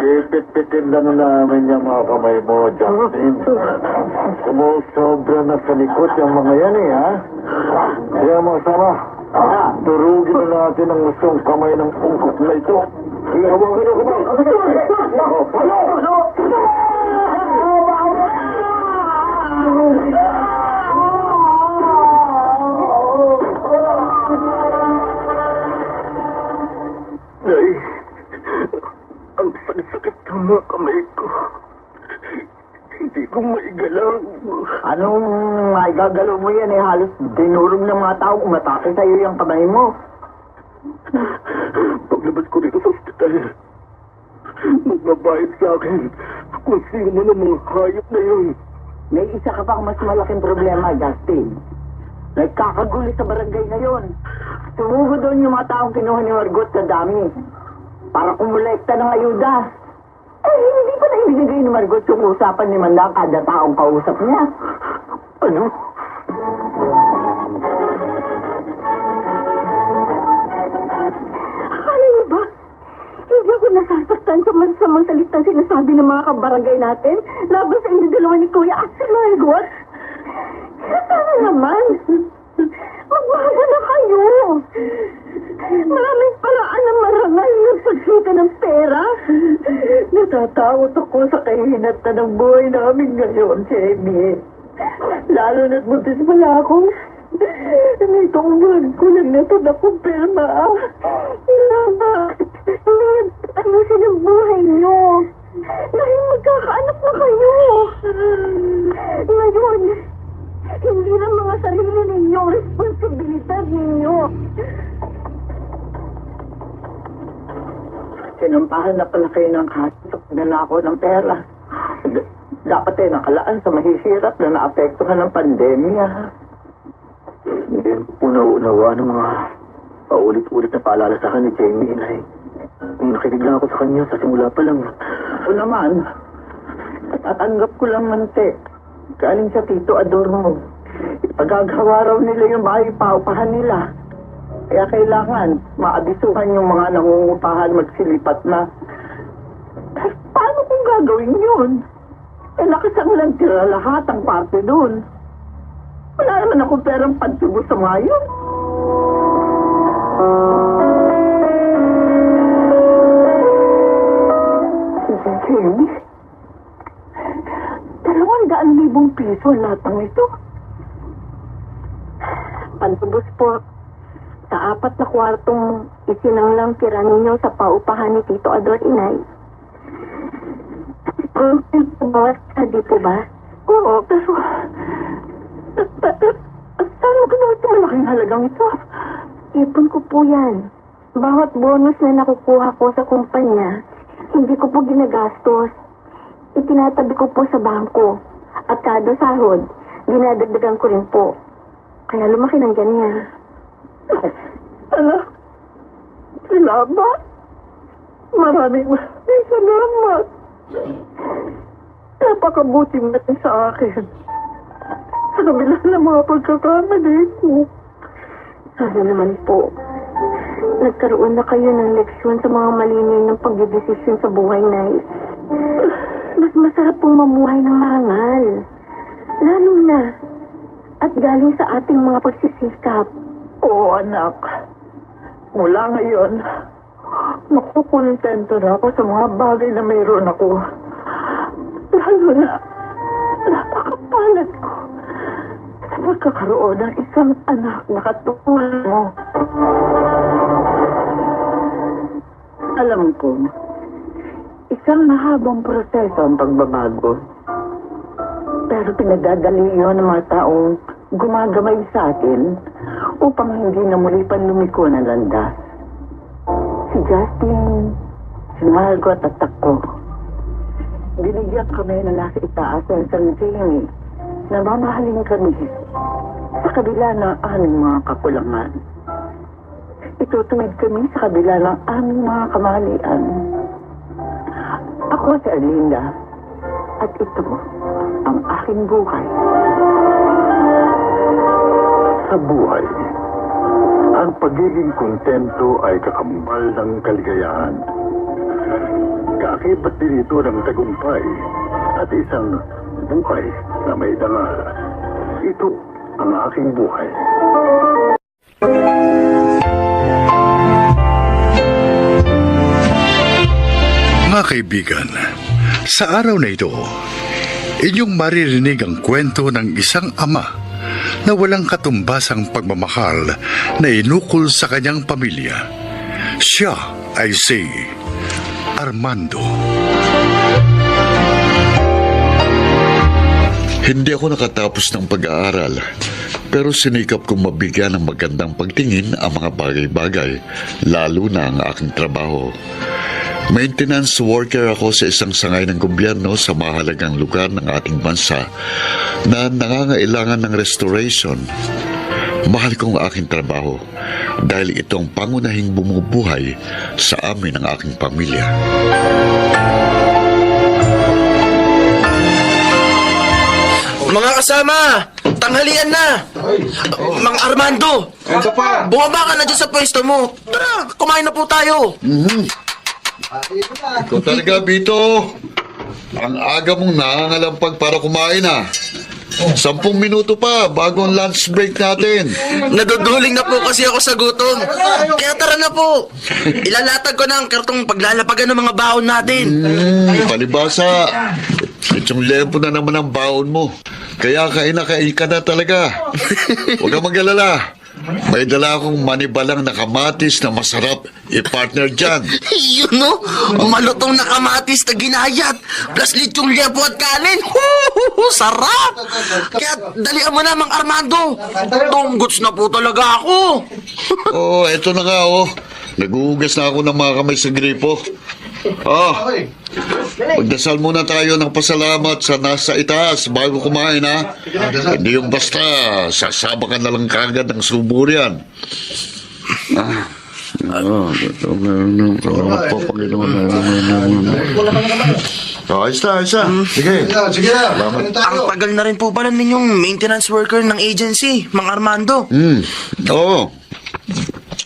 Ipit-pitin lang namin yung mga kamay mo, Justin. Sumusobra na sa likod yung mga yan ha? Kaya mo, sama. Durugin na natin ang gustong kamay ng ungkot na ito. Hawagin ako ba? Nay, ang sakit ng mga kamay ko. Hindi ko maigalaw. Anong maigagalaw mo yan halos dinurog ng mga tao umatake sa'yo yung kamay mo. Paglabas ko dito sa ospital, magbabayad sa akin kung sino ng mga hayop na yun. May isa ka pang mas malaking problema, Justin. Nagkakagulo sa barangay ngayon. Sumugo doon yung mga taong kinuha ni Margot sa dami para kumulekta ng ayuda. Hindi pa na ibinigay ni Margot yung usapan ni Manda kada taong kausap niya. Ano? Akala niyo ba? Hindi ako nasasaktan sa masamang salitang sinasabi ng mga kabarangay natin laban sa inyo dalawa ni Kuya at si Margot. Sana naman. Magbaga na kayo. Maraming paraan na marangal ng pagsita ng pera. Natatakot ako sa kahinat na ng buhay namin ngayon, Jamie. Lalo na't buntis pala ako. Nitong buwan ko lang na ito nakumpirma. Ayusin ang buhay niyo. Dahil magkakaanak na kayo. Ngayon, hindi na mga sarili ninyo responsibilidad ninyo. Sinampahan na pala kayo ng kaso sa pagnanakaw ng pera. Dapat ay nakalaan sa mahihirap na naapektuhan ng pandemya. Hindi po nauunawa ng mga paulit-ulit na paalala sa akin ni Jamie, Inay. Nakinig lang ako sa kanya sa simula pa lang. O naman, tatanggap ko lang mantik. Galing sa Tito Adorno. Ipagagawa raw nila yung bahay paupahan nila. Kaya kailangan maabisuhan yung mga nangungupahan magsilipat na. Paano kung gagawin yun? Nakasang lang tira lahat ang parte doon. Wala naman ako perang pagtubo sa mga yun. Jamie, 200,000 piso ang lahat ng ito. Pantubos po sa 4 na kwartong isinanglang tira ninyo sa paupahan ni Tito Ador, Inay. Hindi po ba? Oo, pero saan mo ginawa ito malaking halagang ito? Ipon ko po yan. Bawat bonus na nakukuha ko sa kumpanya, hindi ko po ginagastos. Itinatabi ko po sa bangko. At kada sahod, dinadagdagan ko rin po. Kaya lumaki ng ganyan. Anak, salamat. Maraming salamat. Napakabuti mo natin sa akin. Sa kabila ng mga pagkakamali ko. Sana naman po, nagkaroon na kayo ng leksyon sa mga malinay ng pagdedesisyon sa buhay, Nay. Mas masarap pong mamuhay ng marangal. Lalo na. At galing sa ating mga pagsisikap. Oo, anak. Mula ngayon, makukontento na ako sa mga bagay na mayroon ako. Lalo na, napakapalad ko sa pagkakaroon ng isang anak na katulad mo. Alam ko, isang mahabang proseso ang pagbabago. Pero pinagdadali yun ng mga taong gumagamay sa atin upang hindi na muli pa lumiko ng landas. Si Justin, si Margot at ako. Binigyan kami na nasa itaas ng San Jamie na mamahalin kami sa kabila ng aming mga kakulangan. Itutuwid kami sa kabila ng aming mga kamalian. Ako si Arlinda at ito ang aking buhay. Sa buhay, ang pagiging kontento ay kakambal ng kaligayahan. Kaakibat din ito ng tagumpay at isang buhay na may dangal. Ito ang aking buhay. Mga kaibigan, sa araw na ito, inyong maririnig ang kwento ng isang ama na walang katumbasang pagmamahal na inukol sa kanyang pamilya. Siya ay si Armando. Hindi ako nakatapos ng pag-aaral, pero sinikap kong mabigyan ng magandang pagtingin ang mga bagay-bagay, lalo na ang aking trabaho. Maintenance worker ako sa isang sangay ng gobyerno sa mahalagang lugar ng ating bansa na nangangailangan ng restoration. Mahal kong aking trabaho dahil ito ang pangunahing bumubuhay sa amin ng aking pamilya. Mga kasama, tanghalian na! Mang Armando! Bumaba ka na dyan sa pwesto mo. Tara, kumain na po tayo. Ikaw talaga, Bito. Ang aga mong nangangalampag para kumain, ha? 10 minuto pa bago ang lunch break natin. Naduduling na po kasi ako sa gutom. Kaya tara na po. Ilalatag ko na ang kartong paglalapagan ng mga baon natin. Palibasa. Itong lempo na naman ang baon mo. Kaya kain ka na talaga. Huwag kang mag-alala. May dala akong manibalang na kamatis na masarap i-partner dyan. Yun no, malutong na kamatis na ginayat. Plus lechong liempo at kanin. Sarap! Kaya dalihan mo na, Mang Armando. Tunggots na po talaga ako. Oo, eto na nga, oh. Naguhugas na ako ng mga kamay sa gripo. Magdasal muna tayo ng pasalamat sa nasa itaas bago kumain, ha? Hindi yung basta sasaba ka na lang kagad ng suburian. Ayos na. Sige. Ang tagal na rin po pala ninyong maintenance worker ng agency, Mang Armando. Oo.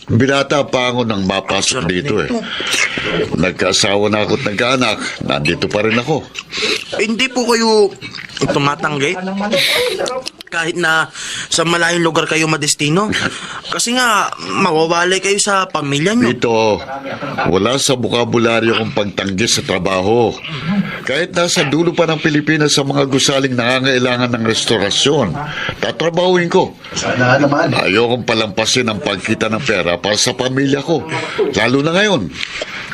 Binata pa ako nang mapasok dito eh. Nagkaasawa na ako at nagkaanak. Nandito pa rin ako. Hindi po kayo tumatanggi? Kahit na sa malayong lugar kayo madestino? Kasi nga, mawawalay kayo sa pamilya nyo. Dito, wala sa bukabularyo kong pagtanggi sa trabaho. Kahit nasa dulo pa ng Pilipinas sa mga gusaling nangangailangan ng restorasyon, tatrabahuin ko. Ayokong palampasin ang pagkita ng pera para sa pamilya ko. Lalo na ngayon,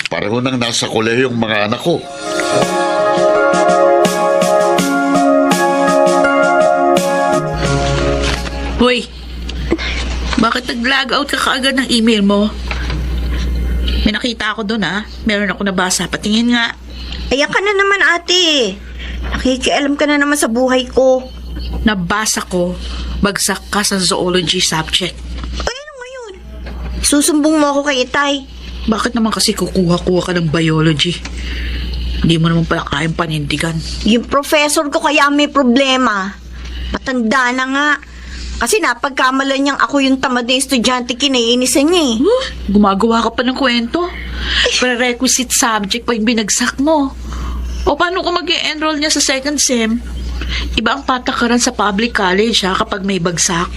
pareho nang nasa kolehiyong mga anak ko. Hoy, bakit nag-log out ka kaagad ng email mo? May nakita ako doon, ha? Meron ako nabasa. Patingin nga. Ayan ka na naman, ate. Nakikialam ka na naman sa buhay ko. Nabasa ko, bagsak ka sa zoology subject. Ay, ano ngayon? Susumbong mo ako kay Itay. Bakit naman kasi kukuha-kuha ka ng biology? Hindi mo naman pala kayang panindigan. Yung professor ko kaya may problema. Matanda na nga. Kasi napagkamalan niyang ako yung tamad na estudyante, kinaiinisan niya eh. Gumagawa ka pa ng kwento. Prerequisite subject pa yung binagsak mo. O paano kung mag-enroll niya sa second sem? Iba ang patakaran sa public college, ha, kapag may bagsak.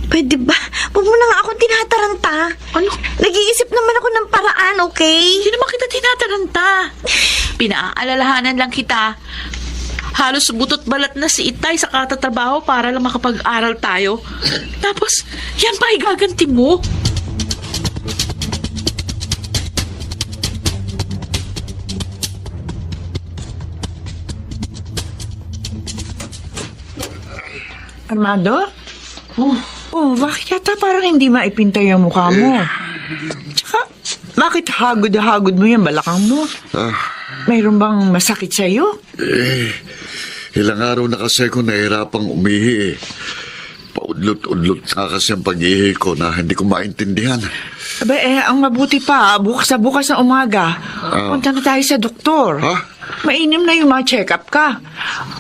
Pwede ba? Huwag mo na nga akong tinataranta. Ano? Nag-iisip naman ako ng paraan, okay? Hindi naman kita tinataranta. Pinaalalahanan lang kita. Halos butot balat na si Itay sa katatrabaho para lang makapag-aral tayo. Tapos, yan pa igaganti mo. Armando? Bakit yata parang hindi maipintay ang mukha mo? Tsaka, bakit hagod mo yung balakang mo? Mayroon bang masakit sa'yo? Ilang araw na kasi ako nahirapang umihi eh. Paudlot-udlot na kasi ang pag-ihi ko na hindi ko maintindihan. Ang mabuti pa, bukas na umaga, punta na tayo sa doktor. Mainam na yung mga check-up ka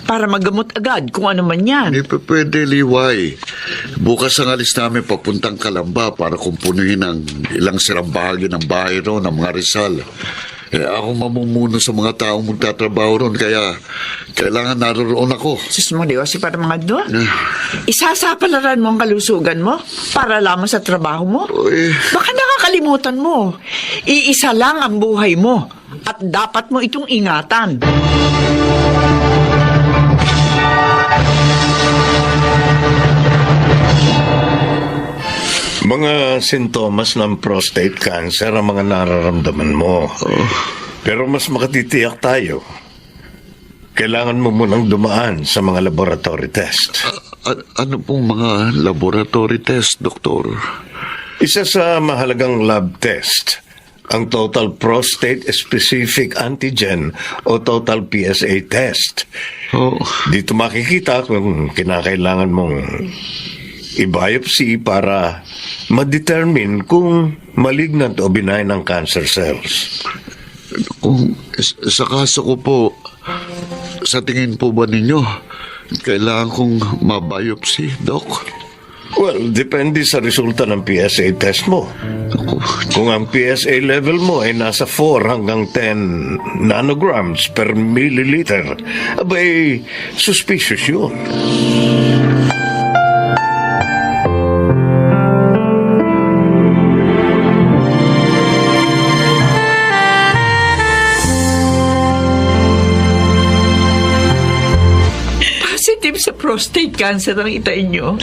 para magamot agad kung ano man yan. Hindi pa pwede, Liway. Bukas ang alis namin papuntang Kalamba para kumpunuhin ang ilang sirang bahagi ng bahay ro ng mga Rizal. Ako mamumuno sa mga taong magtatrabaho ron, kaya kailangan naroon ako. Sus mo, Dios, para mga doon. Isasapalaran mo ang kalusugan mo para lamang sa trabaho mo. Baka nakakalimutan mo. Iisa lang ang buhay mo at dapat mo itong ingatan. Mga sintomas ng prostate cancer ang mga nararamdaman mo. Pero mas makatitiyak tayo. Kailangan mo munang dumaan sa mga laboratory test. Ano pong mga laboratory test, Doktor? Isa sa mahalagang lab test, ang Total Prostate Specific Antigen o Total PSA test. Dito makikita kung kinakailangan mong i-biopsy para ma-determine kung malignant o benign ang cancer cells. Kung sa kaso ko po, sa tingin po ba ninyo, kailangan kong ma-biopsy, Doc? Well, depende sa resulta ng PSA test mo. Kung ang PSA level mo ay nasa 4 hanggang 10 nanograms per milliliter, abay, suspicious yun. Sa prostate cancer ang itay niyo.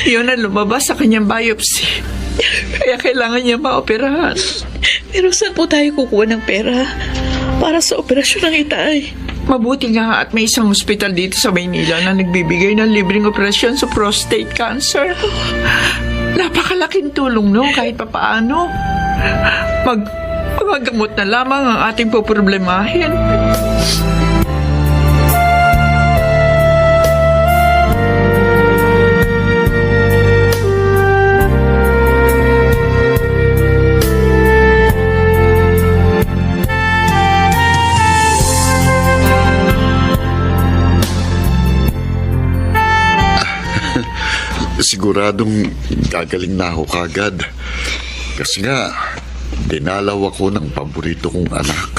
Yun ang lumabas sa kanyang biopsy. Kaya kailangan niya maoperahan. Pero saan po tayo kukuha ng pera para sa operasyon ng Itay? Mabuti nga at may isang hospital dito sa Maynila na nagbibigay ng libreng operasyon sa prostate cancer. Napakalaking tulong, no? Kahit papaano. Magagamot na lamang ang ating poproblemahin. Siguradong gagaling na ako kagad. Kasi nga, dinalaw ako ng paborito kong anak.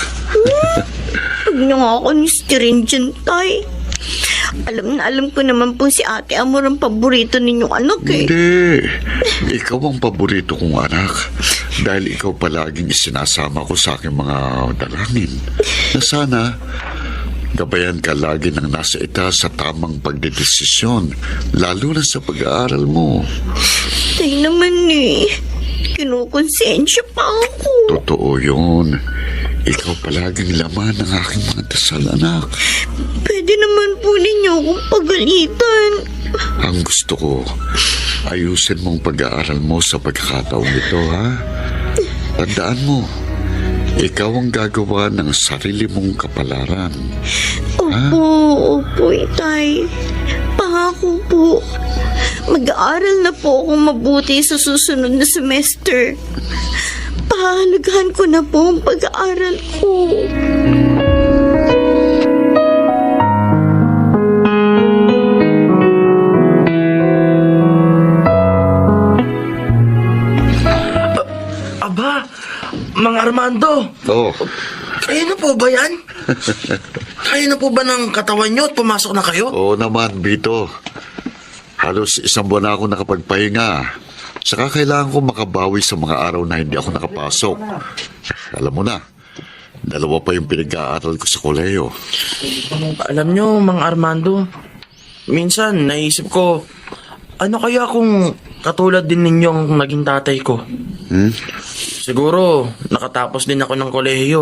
Huwag niyo nga ako nistirin dyan, Tay. Alam na alam ko naman po si Ate Amor ang paborito ninyong anak eh. Hindi. Ikaw ang paborito kong anak. Dahil ikaw palaging isinasama ko sa aking mga dalangin. Na sana, gabayan ka lagi ng nasa itaas sa tamang pagdedesisyon, lalo na sa pag-aaral mo. Tay naman eh. Kinukonsensya pa ako. Totoo yun. Ikaw palaging laman ng aking mga dasal, anak. Pwede naman po ninyo akong pagalitan. Ang gusto ko, ayusin mong pag-aaral mo sa pagkakataong ito, ha? Tandaan mo, ikaw ang gagawa ng sarili mong kapalaran. Opo, Tay. Pangako po. Mag-aaral na po akong mabuti sa susunod na semester. Pahalagahan ko na po ang pag-aaral ko. Aba, Mang Armando. Oo. Kayo na po ba yan? Kayo na po ba ng katawan nyo at pumasok na kayo? Oo naman, Bito. Halos 1 buwan na ako nakapagpahinga. Saka kailangan ko makabawi sa mga araw na hindi ako nakapasok. Alam mo na, 2 pa yung pinag-aaral ko sa koleyo. Alam nyo, Mang Armando, minsan naisip ko, ano kaya kung katulad din ninyong naging tatay ko? Siguro, nakatapos din ako ng kolehiyo.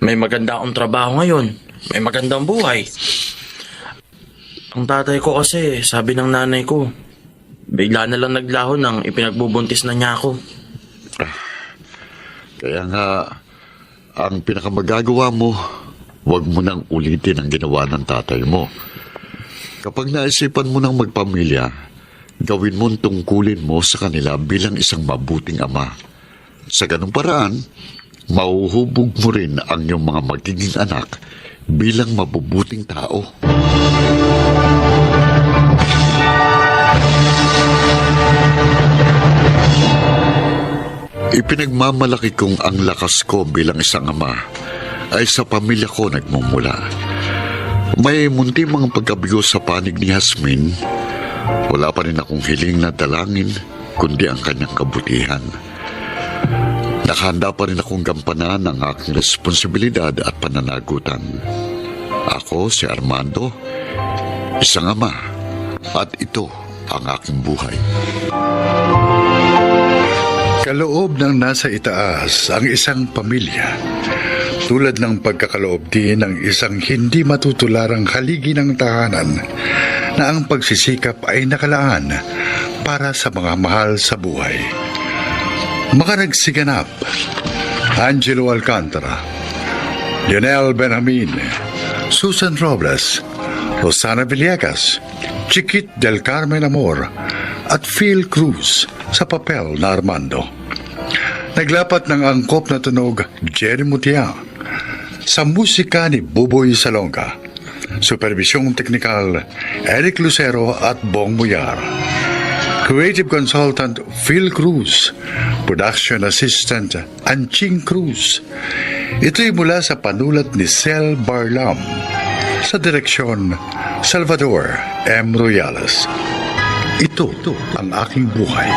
May maganda akong trabaho ngayon. May magandang buhay. Ang tatay ko kasi, sabi ng nanay ko, bigla na lang naglaho nang ipinagbubuntis na niya ako. Kaya nga, ang pinakamagagawa mo, huwag mo nang ulitin ang ginawa ng tatay mo. Kapag naisipan mo nang magpamilya, gawin mong tungkulin mo sa kanila bilang isang mabuting ama. Sa ganung paraan, mauhubog mo rin ang iyong mga magiging anak bilang mabubuting tao. Ipinagmamalaki kong ang lakas ko bilang isang ama ay sa pamilya ko nagmumula. May munti mga pagkabigo sa panig ni Jasmine. Wala pa rin akong hiling na dalangin kundi ang kanyang kabutihan. Nakahanda pa rin akong gampanan ang aking responsibilidad at pananagutan. Ako si Armando, isang ama, at ito ang aking buhay. Kaloob ng nasa itaas ang isang pamilya, tulad ng pagkakaloob din ng isang hindi matutularang haligi ng tahanan na ang pagsisikap ay nakalaan para sa mga mahal sa buhay. Mga nagsiganap, Angelo Alcantara, Lionel Benjamin, Susan Robles, Rosana Villegas, Chiquit del Carmen Amor, at Phil Cruz sa papel na Armando. Naglapat ng angkop na tunog Jerry Mutia, sa musika ni Buboy Salonga, supervisyong teknikal Eric Lucero at Bong Muyar, creative consultant Phil Cruz, production assistant Anching Cruz. Ito'y mula sa panulat ni Sel Barlam, sa direksyon Salvador M. Royales. Ito ang aking buhay.